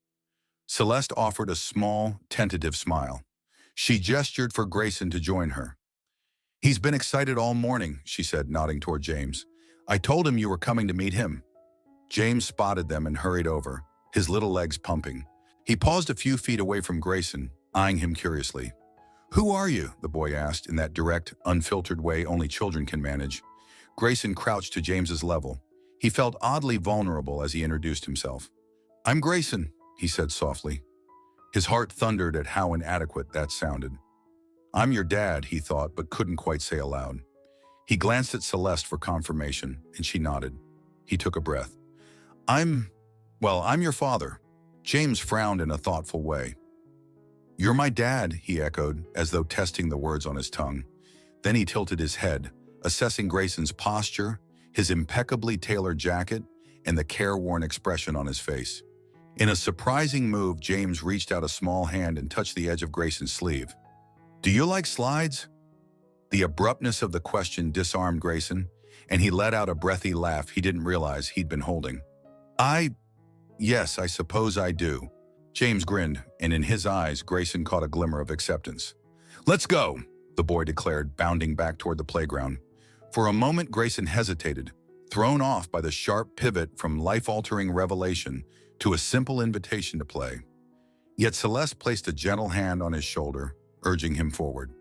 Celeste offered a small, tentative smile. She gestured for Grayson to join her. "He's been excited all morning," she said, nodding toward James. "I told him you were coming to meet him." James spotted them and hurried over, his little legs pumping. He paused a few feet away from Grayson, eyeing him curiously. "Who are you?" the boy asked in that direct, unfiltered way only children can manage. Grayson crouched to James's level. He felt oddly vulnerable as he introduced himself. "I'm Grayson," he said softly. His heart thundered at how inadequate that sounded. "I'm your dad," he thought, but couldn't quite say aloud. He glanced at Celeste for confirmation, and she nodded. He took a breath. I'm your father." James frowned in a thoughtful way. "You're my dad," he echoed, as though testing the words on his tongue. Then he tilted his head, assessing Grayson's posture, his impeccably tailored jacket, and the careworn expression on his face. In a surprising move, James reached out a small hand and touched the edge of Grayson's sleeve. "Do you like slides?" The abruptness of the question disarmed Grayson, and he let out a breathy laugh he didn't realize he'd been holding. Yes, I suppose I do." James grinned, and in his eyes, Grayson caught a glimmer of acceptance. "Let's go," the boy declared, bounding back toward the playground. For a moment, Grayson hesitated, thrown off by the sharp pivot from life-altering revelation to a simple invitation to play. Yet Celeste placed a gentle hand on his shoulder, urging him forward.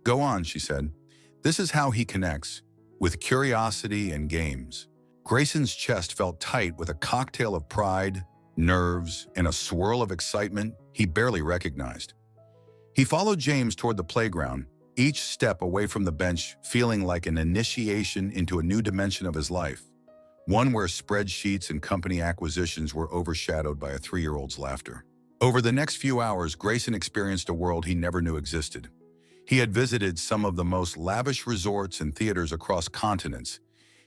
"Go on," she said. "This is how he connects, with curiosity and games." Grayson's chest felt tight with a cocktail of pride, nerves, and a swirl of excitement he barely recognized. He followed James toward the playground, each step away from the bench feeling like an initiation into a new dimension of his life, one where spreadsheets and company acquisitions were overshadowed by a 3-year-old's laughter. Over the next few hours, Grayson experienced a world he never knew existed. He had visited some of the most lavish resorts and theaters across continents,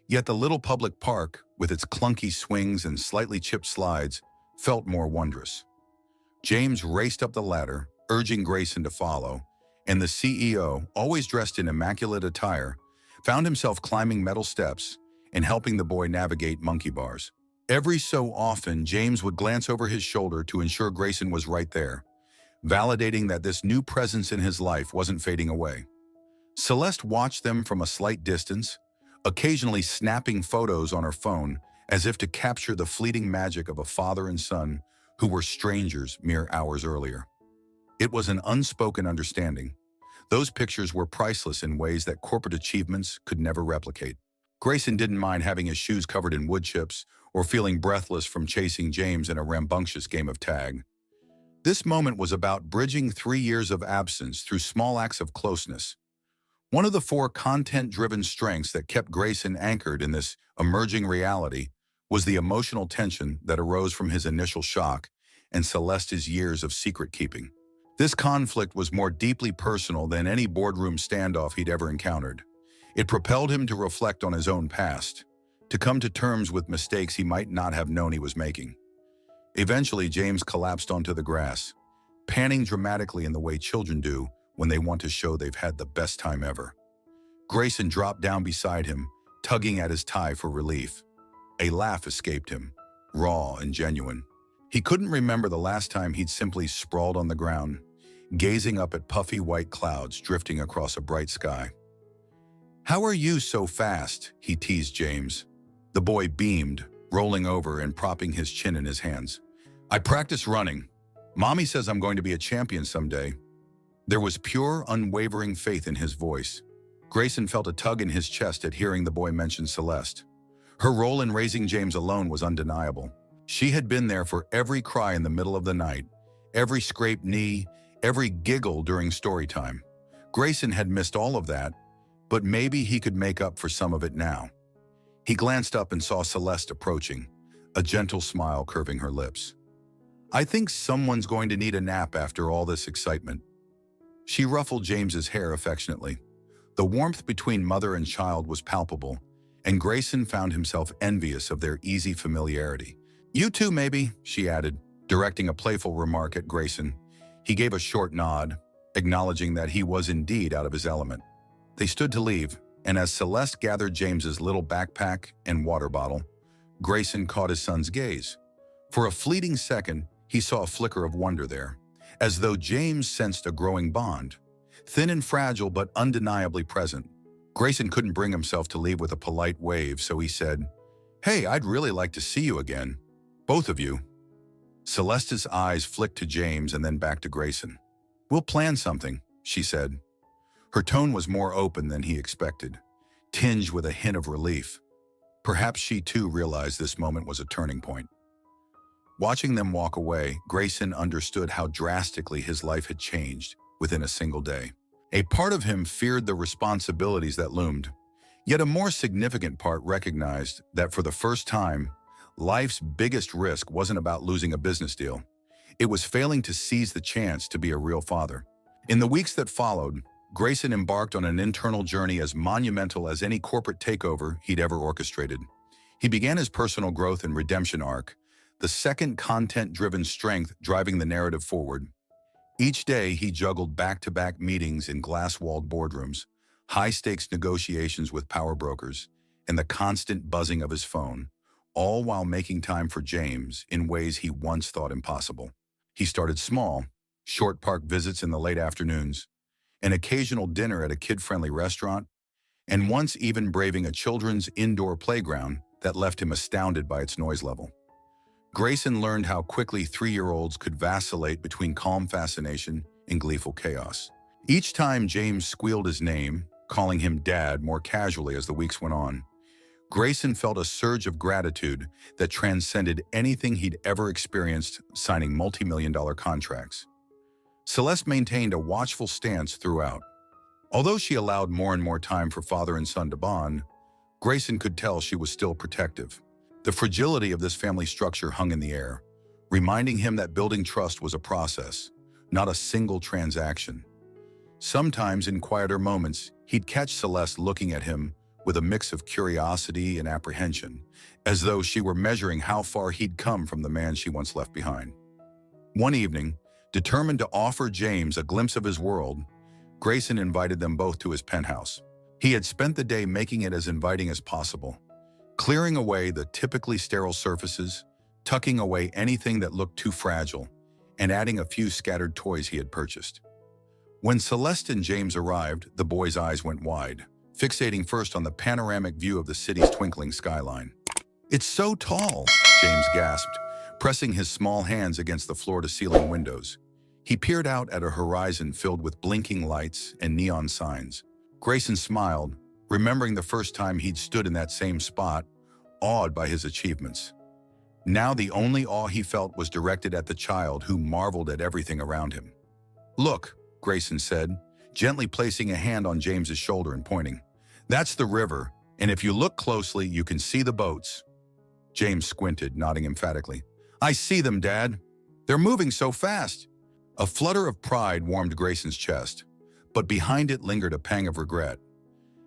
yet the little public park, with its clunky swings and slightly chipped slides, felt more wondrous. James raced up the ladder, urging Grayson to follow, and the CEO, always dressed in immaculate attire, found himself climbing metal steps and helping the boy navigate monkey bars. Every so often, James would glance over his shoulder to ensure Grayson was right there, validating that this new presence in his life wasn't fading away. Celeste watched them from a slight distance, occasionally snapping photos on her phone as if to capture the fleeting magic of a father and son who were strangers mere hours earlier. It was an unspoken understanding. Those pictures were priceless in ways that corporate achievements could never replicate. Grayson didn't mind having his shoes covered in wood chips or feeling breathless from chasing James in a rambunctious game of tag. This moment was about bridging 3 years of absence through small acts of closeness. One of the 4 content-driven strengths that kept Grayson anchored in this emerging reality was the emotional tension that arose from his initial shock and Celeste's years of secret-keeping. This conflict was more deeply personal than any boardroom standoff he'd ever encountered. It propelled him to reflect on his own past, to come to terms with mistakes he might not have known he was making. Eventually, James collapsed onto the grass, panting dramatically in the way children do when they want to show they've had the best time ever. Grayson dropped down beside him, tugging at his tie for relief. A laugh escaped him, raw and genuine. He couldn't remember the last time he'd simply sprawled on the ground, gazing up at puffy white clouds drifting across a bright sky. "How are you so fast?" he teased James. The boy beamed, rolling over and propping his chin in his hands. "I practice running. Mommy says I'm going to be a champion someday." There was pure, unwavering faith in his voice. Grayson felt a tug in his chest at hearing the boy mention Celeste. Her role in raising James alone was undeniable. She had been there for every cry in the middle of the night, every scraped knee, every giggle during story time. Grayson had missed all of that, but maybe he could make up for some of it now. He glanced up and saw Celeste approaching, a gentle smile curving her lips. I think someone's going to need a nap after all this excitement. She ruffled James's hair affectionately. The warmth between mother and child was palpable, and Grayson found himself envious of their easy familiarity. You too, maybe, she added, directing a playful remark at Grayson. He gave a short nod, acknowledging that he was indeed out of his element. They stood to leave, and as Celeste gathered James's little backpack and water bottle, Grayson caught his son's gaze. For a fleeting second, he saw a flicker of wonder there, as though James sensed a growing bond, thin and fragile but undeniably present. Grayson couldn't bring himself to leave with a polite wave, so he said, "Hey, I'd really like to see you again. Both of you." Celeste's eyes flicked to James and then back to Grayson. "We'll plan something," she said. Her tone was more open than he expected, tinged with a hint of relief. Perhaps she too realized this moment was a turning point. Watching them walk away, Grayson understood how drastically his life had changed within a single day. A part of him feared the responsibilities that loomed, yet a more significant part recognized that for the first time, life's biggest risk wasn't about losing a business deal. It was failing to seize the chance to be a real father. In the weeks that followed, Grayson embarked on an internal journey as monumental as any corporate takeover he'd ever orchestrated. He began his personal growth and redemption arc, the second content-driven strength driving the narrative forward. Each day, he juggled back-to-back meetings in glass-walled boardrooms, high-stakes negotiations with power brokers, and the constant buzzing of his phone, all while making time for James in ways he once thought impossible. He started small, short park visits in the late afternoons, an occasional dinner at a kid-friendly restaurant, and once even braving a children's indoor playground that left him astounded by its noise level. Grayson learned how quickly 3-year-olds could vacillate between calm fascination and gleeful chaos. Each time James squealed his name, calling him Dad more casually as the weeks went on, Grayson felt a surge of gratitude that transcended anything he'd ever experienced signing multi-million-dollar contracts. Celeste maintained a watchful stance throughout. Although she allowed more and more time for father and son to bond, Grayson could tell she was still protective. The fragility of this family structure hung in the air, reminding him that building trust was a process, not a single transaction. Sometimes in quieter moments, he'd catch Celeste looking at him with a mix of curiosity and apprehension, as though she were measuring how far he'd come from the man she once left behind. One evening, determined to offer James a glimpse of his world, Grayson invited them both to his penthouse. He had spent the day making it as inviting as possible, clearing away the typically sterile surfaces, tucking away anything that looked too fragile, and adding a few scattered toys he had purchased. When Celeste and James arrived, the boy's eyes went wide, fixating first on the panoramic view of the city's twinkling skyline. "It's so tall," James gasped, pressing his small hands against the floor-to-ceiling windows. He peered out at a horizon filled with blinking lights and neon signs. Grayson smiled, remembering the first time he'd stood in that same spot, awed by his achievements. Now the only awe he felt was directed at the child who marveled at everything around him. "Look," Grayson said, gently placing a hand on James's shoulder and pointing. "That's the river, and if you look closely, you can see the boats." James squinted, nodding emphatically. "I see them, Dad. They're moving so fast." A flutter of pride warmed Grayson's chest, but behind it lingered a pang of regret.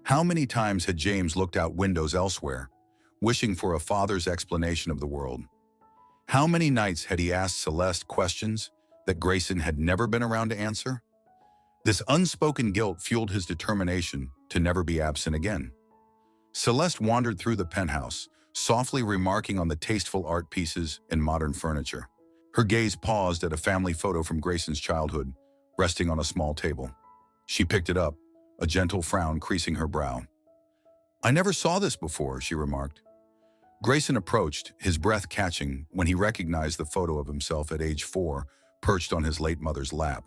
How many times had James looked out windows elsewhere, wishing for a father's explanation of the world? How many nights had he asked Celeste questions that Grayson had never been around to answer? This unspoken guilt fueled his determination to never be absent again. Celeste wandered through the penthouse, softly remarking on the tasteful art pieces and modern furniture. Her gaze paused at a family photo from Grayson's childhood, resting on a small table. She picked it up, a gentle frown creasing her brow. "I never saw this before," she remarked. Grayson approached, his breath catching when he recognized the photo of himself at age 4, perched on his late mother's lap.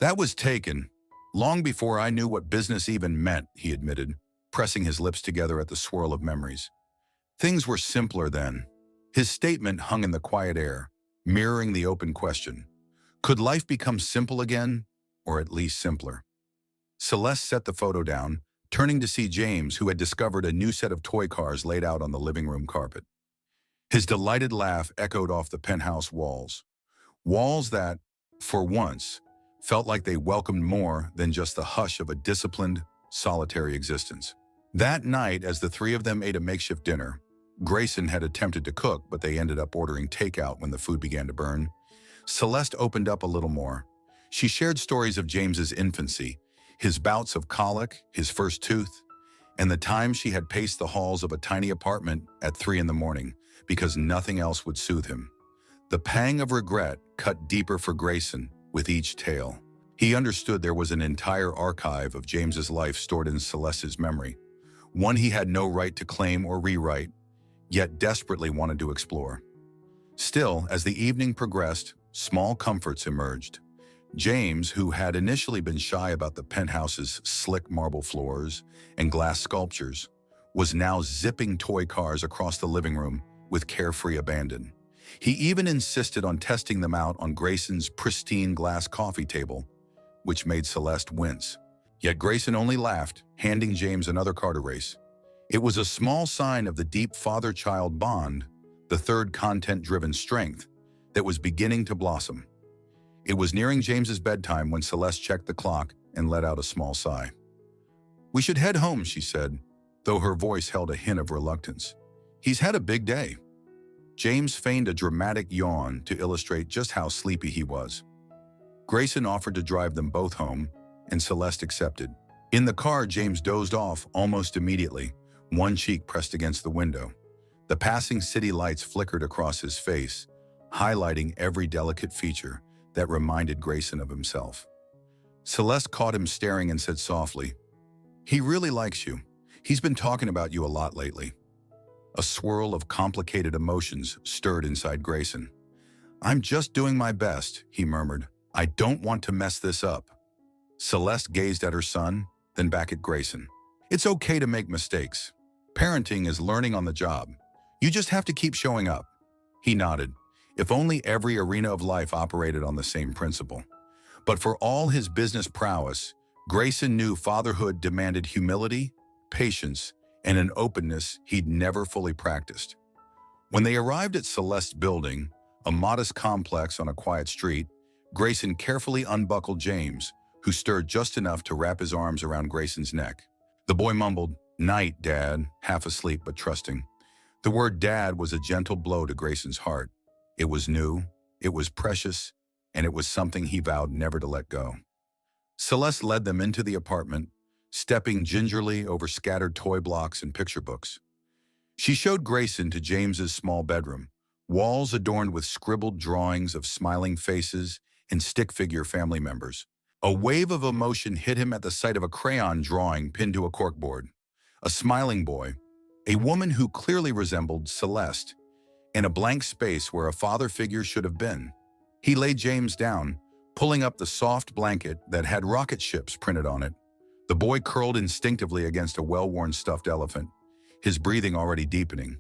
"That was taken long before I knew what business even meant," he admitted, pressing his lips together at the swirl of memories. Things were simpler then. His statement hung in the quiet air, mirroring the open question. Could life become simple again, or at least simpler? Celeste set the photo down, turning to see James, who had discovered a new set of toy cars laid out on the living room carpet. His delighted laugh echoed off the penthouse walls, Walls that, for once, felt like they welcomed more than just the hush of a disciplined, solitary existence. That night, as the three of them ate a makeshift dinner, Grayson had attempted to cook, but they ended up ordering takeout when the food began to burn. Celeste opened up a little more. She shared stories of James's infancy, his bouts of colic, his first tooth, and the time she had paced the halls of a tiny apartment at 3 in the morning because nothing else would soothe him. The pang of regret cut deeper for Grayson with each tale. He understood there was an entire archive of James's life stored in Celeste's memory, one he had no right to claim or rewrite, yet desperately wanted to explore. Still, as the evening progressed, small comforts emerged. James, who had initially been shy about the penthouse's slick marble floors and glass sculptures, was now zipping toy cars across the living room with carefree abandon. He even insisted on testing them out on Grayson's pristine glass coffee table, which made Celeste wince. Yet Grayson only laughed, handing James another car to race. It was a small sign of the deep father-child bond, the third content-driven strength, that was beginning to blossom. It was nearing James's bedtime when Celeste checked the clock and let out a small sigh. "We should head home," she said, though her voice held a hint of reluctance. "He's had a big day." James feigned a dramatic yawn to illustrate just how sleepy he was. Grayson offered to drive them both home, and Celeste accepted. In the car, James dozed off almost immediately, one cheek pressed against the window. The passing city lights flickered across his face, highlighting every delicate feature that reminded Grayson of himself. Celeste caught him staring and said softly, "He really likes you. He's been talking about you a lot lately." A swirl of complicated emotions stirred inside Grayson. "I'm just doing my best," he murmured. "I don't want to mess this up." Celeste gazed at her son, then back at Grayson. "It's okay to make mistakes. Parenting is learning on the job. You just have to keep showing up." He nodded. If only every arena of life operated on the same principle. But for all his business prowess, Grayson knew fatherhood demanded humility, patience, and an openness he'd never fully practiced. When they arrived at Celeste's building, a modest complex on a quiet street, Grayson carefully unbuckled James, who stirred just enough to wrap his arms around Grayson's neck. The boy mumbled, "Night, Dad," half asleep but trusting. The word Dad was a gentle blow to Grayson's heart. It was new, it was precious, and it was something he vowed never to let go. Celeste led them into the apartment, stepping gingerly over scattered toy blocks and picture books. She showed Grayson to James's small bedroom, walls adorned with scribbled drawings of smiling faces and stick-figure family members. A wave of emotion hit him at the sight of a crayon drawing pinned to a corkboard. A smiling boy, a woman who clearly resembled Celeste, in a blank space where a father figure should have been. He laid James down, pulling up the soft blanket that had rocket ships printed on it. The boy curled instinctively against a well-worn stuffed elephant, his breathing already deepening.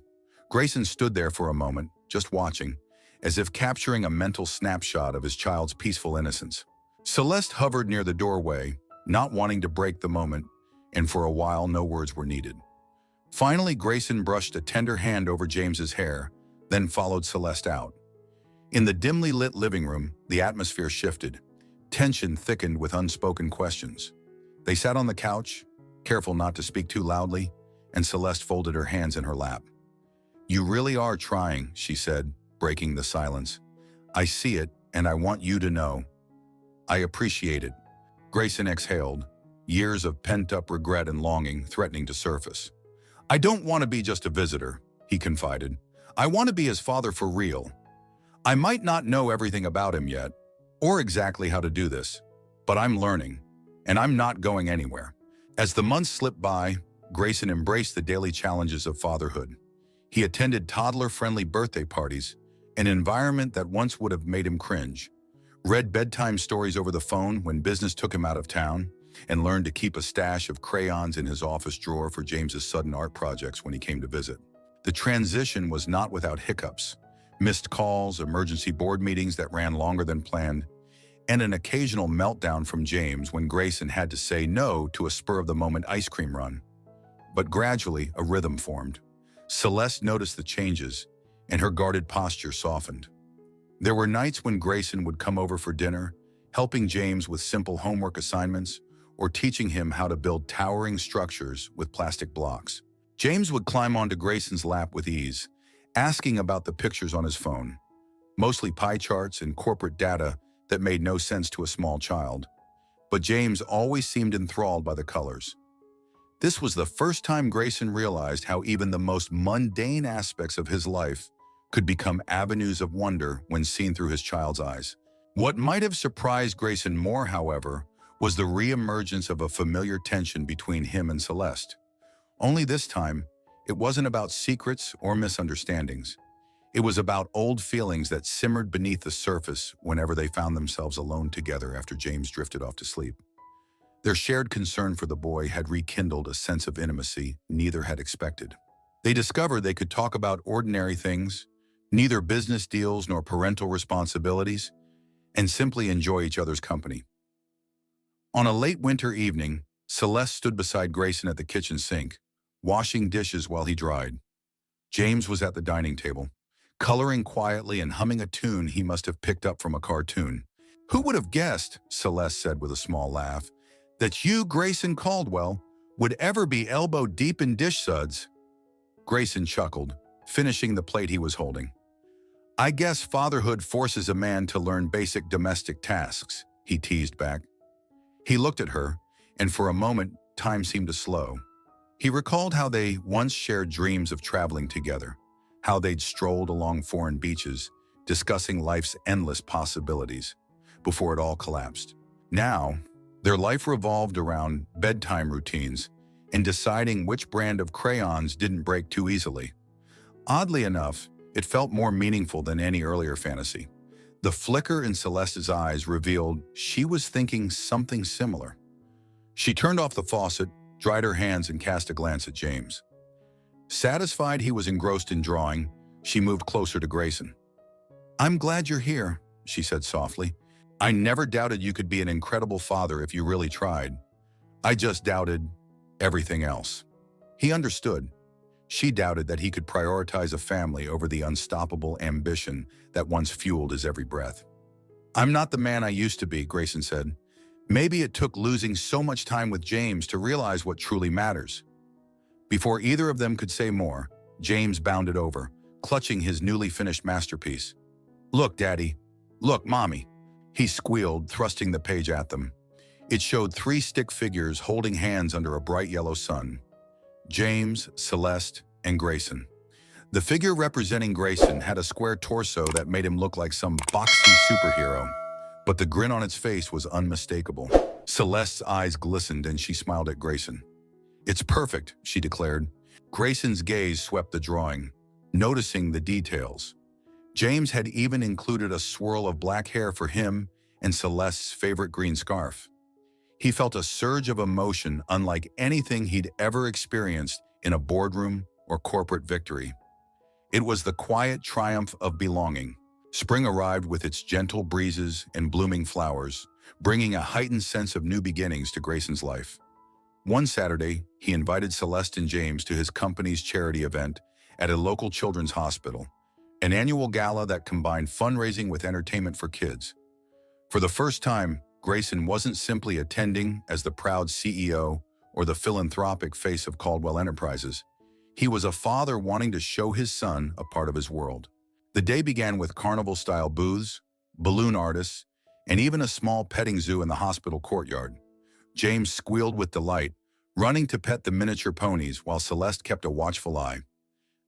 Grayson stood there for a moment, just watching, as if capturing a mental snapshot of his child's peaceful innocence. Celeste hovered near the doorway, not wanting to break the moment, and for a while no words were needed. Finally, Grayson brushed a tender hand over James's hair, then followed Celeste out. In the dimly lit living room, the atmosphere shifted. Tension thickened with unspoken questions. They sat on the couch, careful not to speak too loudly, and Celeste folded her hands in her lap. "You really are trying," she said, breaking the silence. "I see it, and I want you to know. I appreciate it." Grayson exhaled, years of pent-up regret and longing threatening to surface. "I don't want to be just a visitor," he confided. "I want to be his father for real. I might not know everything about him yet, or exactly how to do this, but I'm learning, and I'm not going anywhere." As the months slipped by, Grayson embraced the daily challenges of fatherhood. He attended toddler-friendly birthday parties, an environment that once would have made him cringe, read bedtime stories over the phone when business took him out of town, and learned to keep a stash of crayons in his office drawer for James's sudden art projects when he came to visit. The transition was not without hiccups, missed calls, emergency board meetings that ran longer than planned, and an occasional meltdown from James when Grayson had to say no to a spur-of-the-moment ice cream run. But gradually, a rhythm formed. Celeste noticed the changes, and her guarded posture softened. There were nights when Grayson would come over for dinner, helping James with simple homework assignments or teaching him how to build towering structures with plastic blocks. James would climb onto Grayson's lap with ease, asking about the pictures on his phone, mostly pie charts and corporate data that made no sense to a small child. But James always seemed enthralled by the colors. This was the first time Grayson realized how even the most mundane aspects of his life could become avenues of wonder when seen through his child's eyes. What might have surprised Grayson more, however, was the re-emergence of a familiar tension between him and Celeste. Only this time, it wasn't about secrets or misunderstandings. It was about old feelings that simmered beneath the surface whenever they found themselves alone together after James drifted off to sleep. Their shared concern for the boy had rekindled a sense of intimacy neither had expected. They discovered they could talk about ordinary things, neither business deals nor parental responsibilities, and simply enjoy each other's company. On a late winter evening, Celeste stood beside Grayson at the kitchen sink, washing dishes while he dried. James was at the dining table, coloring quietly and humming a tune he must have picked up from a cartoon. "Who would have guessed," Celeste said with a small laugh, "that you, Grayson Caldwell, would ever be elbow deep in dish suds?" Grayson chuckled, finishing the plate he was holding. "I guess fatherhood forces a man to learn basic domestic tasks," he teased back. He looked at her, and for a moment, time seemed to slow. He recalled how they once shared dreams of traveling together, how they'd strolled along foreign beaches, discussing life's endless possibilities, before it all collapsed. Now, their life revolved around bedtime routines and deciding which brand of crayons didn't break too easily. Oddly enough, it felt more meaningful than any earlier fantasy. The flicker in Celeste's eyes revealed she was thinking something similar. She turned off the faucet, dried her hands, and cast a glance at James. Satisfied he was engrossed in drawing, she moved closer to Grayson. "I'm glad you're here," she said softly. "I never doubted you could be an incredible father if you really tried. I just doubted everything else." He understood. She doubted that he could prioritize a family over the unstoppable ambition that once fueled his every breath. "I'm not the man I used to be," Grayson said. "Maybe it took losing so much time with James to realize what truly matters." Before either of them could say more, James bounded over, clutching his newly finished masterpiece. "Look, Daddy. Look, Mommy," he squealed, thrusting the page at them. It showed 3 stick figures holding hands under a bright yellow sun. James, Celeste, and Grayson. The figure representing Grayson had a square torso that made him look like some boxy superhero, but the grin on its face was unmistakable. Celeste's eyes glistened and she smiled at Grayson. "It's perfect," she declared. Grayson's gaze swept the drawing, noticing the details. James had even included a swirl of black hair for him and Celeste's favorite green scarf. He felt a surge of emotion unlike anything he'd ever experienced in a boardroom or corporate victory. It was the quiet triumph of belonging. Spring arrived with its gentle breezes and blooming flowers, bringing a heightened sense of new beginnings to Grayson's life. One Saturday, he invited Celeste and James to his company's charity event at a local children's hospital, an annual gala that combined fundraising with entertainment for kids. For the first time, Grayson wasn't simply attending as the proud CEO or the philanthropic face of Caldwell Enterprises. He was a father wanting to show his son a part of his world. The day began with carnival-style booths, balloon artists, and even a small petting zoo in the hospital courtyard. James squealed with delight, running to pet the miniature ponies while Celeste kept a watchful eye.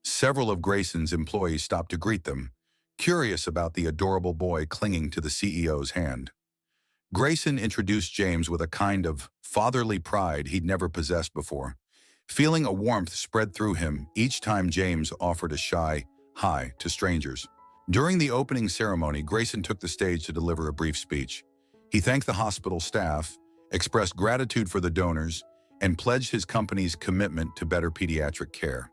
Several of Grayson's employees stopped to greet them, curious about the adorable boy clinging to the CEO's hand. Grayson introduced James with a kind of fatherly pride he'd never possessed before, feeling a warmth spread through him each time James offered a shy hi to strangers. During the opening ceremony, Grayson took the stage to deliver a brief speech. He thanked the hospital staff, expressed gratitude for the donors, and pledged his company's commitment to better pediatric care.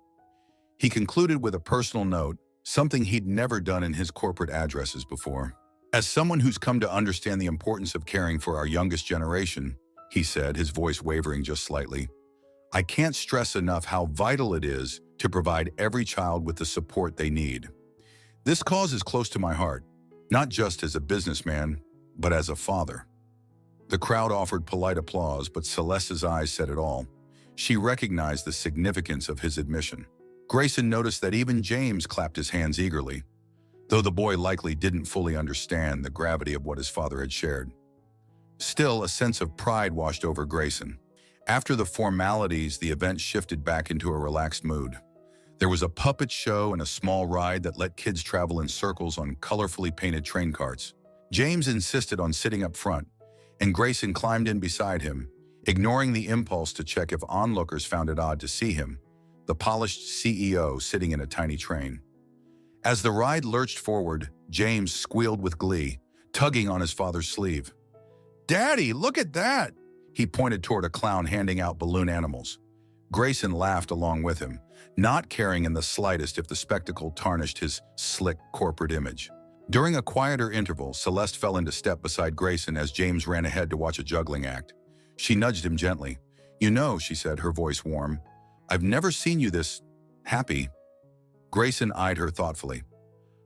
He concluded with a personal note, something he'd never done in his corporate addresses before. "As someone who's come to understand the importance of caring for our youngest generation," he said, his voice wavering just slightly, "I can't stress enough how vital it is to provide every child with the support they need. This cause is close to my heart. not just as a businessman, but as a father. The crowd offered polite applause, but Celeste's eyes said it all. She recognized the significance of his admission. Grayson noticed that even James clapped his hands eagerly, though the boy likely didn't fully understand the gravity of what his father had shared. Still, a sense of pride washed over Grayson. After the formalities, the event shifted back into a relaxed mood. There was a puppet show and a small ride that let kids travel in circles on colorfully painted train carts. James insisted on sitting up front, and Grayson climbed in beside him, ignoring the impulse to check if onlookers found it odd to see him, the polished CEO sitting in a tiny train. As the ride lurched forward, James squealed with glee, tugging on his father's sleeve. "Daddy, look at that!" He pointed toward a clown handing out balloon animals. Grayson laughed along with him, not caring in the slightest if the spectacle tarnished his slick corporate image. During a quieter interval, Celeste fell into step beside Grayson as James ran ahead to watch a juggling act. She nudged him gently. "You know," she said, her voice warm, "I've never seen you this happy." Grayson eyed her thoughtfully.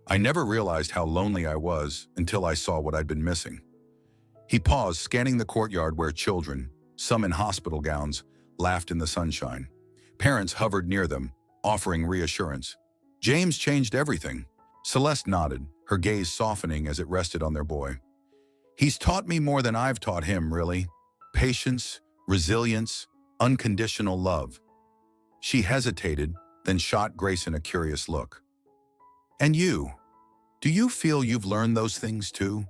"I never realized how lonely I was until I saw what I'd been missing." He paused, scanning the courtyard where children, some in hospital gowns, laughed in the sunshine. Parents hovered near them, offering reassurance. James changed everything. Celeste nodded, her gaze softening as it rested on their boy. "He's taught me more than I've taught him, really. Patience, resilience, unconditional love." She hesitated, then shot Grayson a curious look. "And you? Do you feel you've learned those things too?"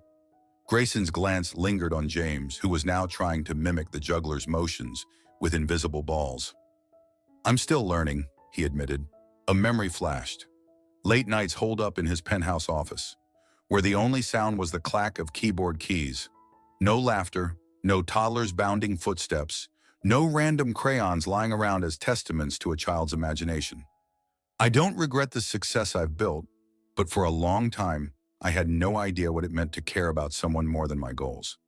Grayson's glance lingered on James, who was now trying to mimic the juggler's motions with invisible balls. "I'm still learning," he admitted. A memory flashed. Late nights holed up in his penthouse office, where the only sound was the clack of keyboard keys. No laughter, no toddlers' bounding footsteps, no random crayons lying around as testaments to a child's imagination. "I don't regret the success I've built, but for a long time, I had no idea what it meant to care about someone more than my goals.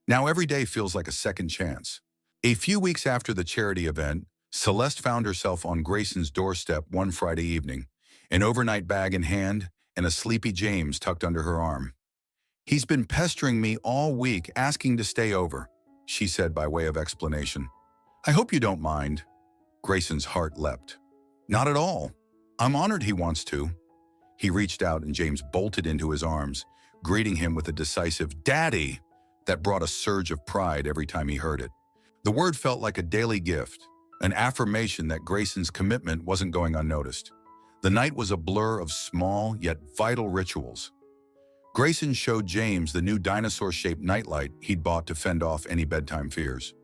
Now every day feels like a second chance." A few weeks after the charity event, Celeste found herself on Grayson's doorstep one Friday evening, an overnight bag in hand and a sleepy James tucked under her arm. "He's been pestering me all week, asking to stay over," she said by way of explanation. "I hope you don't mind." Grayson's heart leapt. "Not at all. I'm honored he wants to." He reached out and James bolted into his arms, greeting him with a decisive "Daddy" that brought a surge of pride every time he heard it. The word felt like a daily gift, an affirmation that Grayson's commitment wasn't going unnoticed. The night was a blur of small yet vital rituals. Grayson showed James the new dinosaur-shaped nightlight he'd bought to fend off any bedtime fears.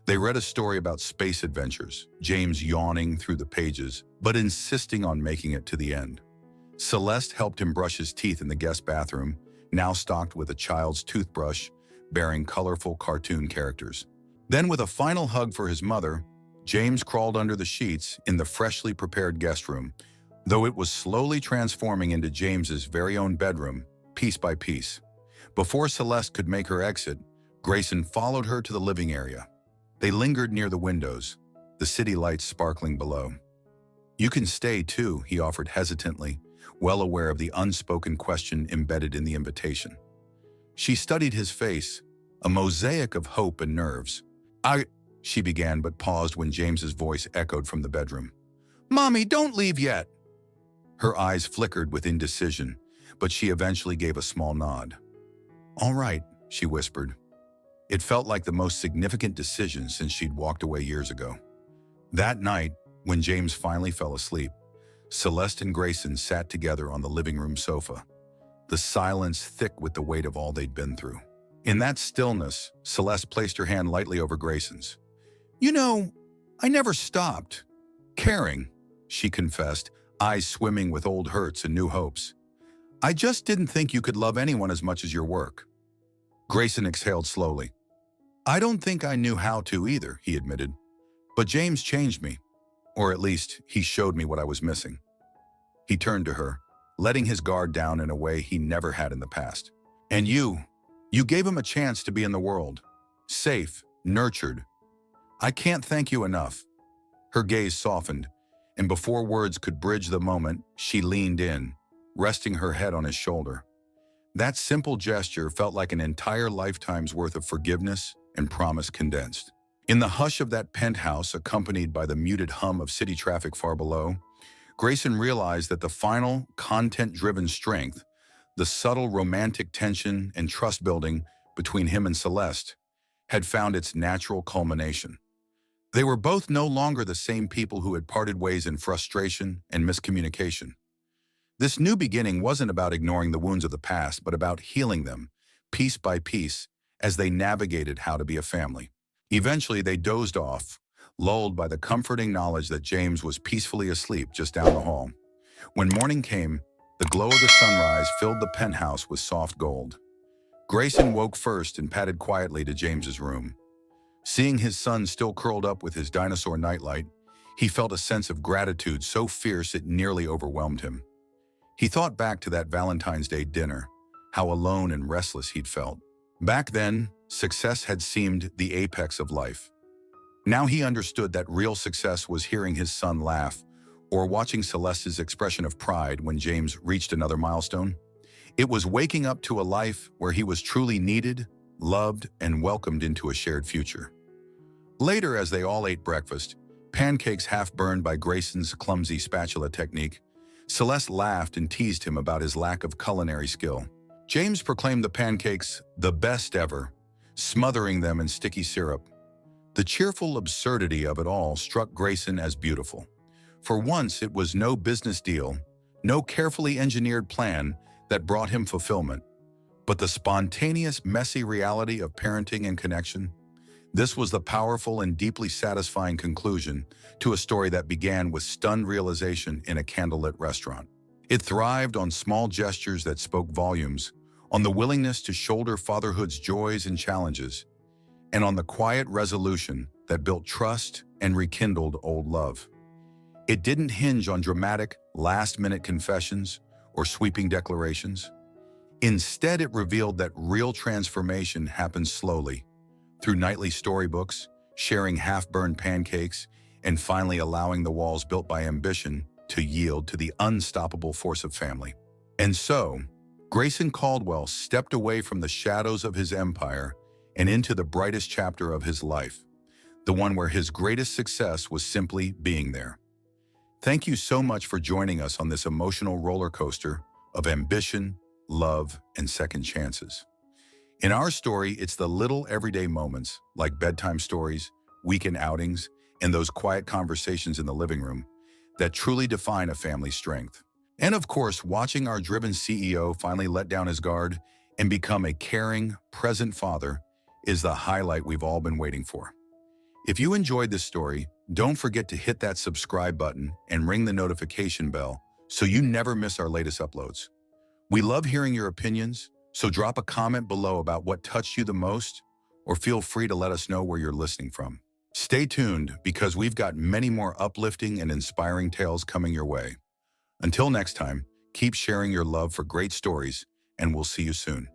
They read a story about space adventures, James yawning through the pages, but insisting on making it to the end. Celeste helped him brush his teeth in the guest bathroom, now stocked with a child's toothbrush bearing colorful cartoon characters. Then, with a final hug for his mother, James crawled under the sheets in the freshly prepared guest room, though it was slowly transforming into James's very own bedroom, piece by piece. Before Celeste could make her exit, Grayson followed her to the living area. They lingered near the windows, the city lights sparkling below. "You can stay too," he offered hesitantly, well aware of the unspoken question embedded in the invitation. She studied his face, a mosaic of hope and nerves. She began, but paused when James's voice echoed from the bedroom. "Mommy, don't leave yet!" Her eyes flickered with indecision, but she eventually gave a small nod. "All right," she whispered. It felt like the most significant decision since she'd walked away years ago. That night, when James finally fell asleep, Celeste and Grayson sat together on the living room sofa, the silence thick with the weight of all they'd been through. In that stillness, Celeste placed her hand lightly over Grayson's. "You know, I never stopped caring," she confessed, eyes swimming with old hurts and new hopes. "I just didn't think you could love anyone as much as your work." Grayson exhaled slowly. "I don't think I knew how to either," he admitted. "But James changed me, or at least he showed me what I was missing." He turned to her, letting his guard down in a way he never had in the past. "And you gave him a chance to be in the world, safe, nurtured. I can't thank you enough." Her gaze softened, and before words could bridge the moment, she leaned in, resting her head on his shoulder. That simple gesture felt like an entire lifetime's worth of forgiveness and promise condensed. In the hush of that penthouse, accompanied by the muted hum of city traffic far below, Grayson realized that the final, content-driven strength, the subtle romantic tension and trust building between him and Celeste, had found its natural culmination. They were both no longer the same people who had parted ways in frustration and miscommunication. This new beginning wasn't about ignoring the wounds of the past, but about healing them, piece by piece, as they navigated how to be a family. Eventually, they dozed off, lulled by the comforting knowledge that James was peacefully asleep just down the hall. When morning came, the glow of the sunrise filled the penthouse with soft gold. Grayson woke first and padded quietly to James's room. Seeing his son still curled up with his dinosaur nightlight, he felt a sense of gratitude so fierce it nearly overwhelmed him. He thought back to that Valentine's Day dinner, how alone and restless he'd felt. Back then, success had seemed the apex of life. Now he understood that real success was hearing his son laugh or watching Celeste's expression of pride when James reached another milestone. It was waking up to a life where he was truly needed, loved, and welcomed into a shared future. Later, as they all ate breakfast, pancakes half burned by Grayson's clumsy spatula technique, Celeste laughed and teased him about his lack of culinary skill. James proclaimed the pancakes the best ever, smothering them in sticky syrup. The cheerful absurdity of it all struck Grayson as beautiful. For once, it was no business deal, no carefully engineered plan that brought him fulfillment, but the spontaneous, messy reality of parenting and connection. This was the powerful and deeply satisfying conclusion to a story that began with stunned realization in a candlelit restaurant. It thrived on small gestures that spoke volumes, on the willingness to shoulder fatherhood's joys and challenges, and on the quiet resolution that built trust and rekindled old love. It didn't hinge on dramatic, last-minute confessions or sweeping declarations. Instead, it revealed that real transformation happens slowly, through nightly storybooks, sharing half-burned pancakes, and finally allowing the walls built by ambition to yield to the unstoppable force of family. And so, Grayson Caldwell stepped away from the shadows of his empire and into the brightest chapter of his life, the one where his greatest success was simply being there. Thank you so much for joining us on this emotional roller coaster of ambition, love, and second chances. In our story, it's the little everyday moments, like bedtime stories, weekend outings, and those quiet conversations in the living room, that truly define a family's strength. And of course, watching our driven CEO finally let down his guard and become a caring, present father is the highlight we've all been waiting for. If you enjoyed this story, don't forget to hit that subscribe button and ring the notification bell so you never miss our latest uploads. We love hearing your opinions, so drop a comment below about what touched you the most, or feel free to let us know where you're listening from. Stay tuned, because we've got many more uplifting and inspiring tales coming your way. Until next time, keep sharing your love for great stories, and we'll see you soon.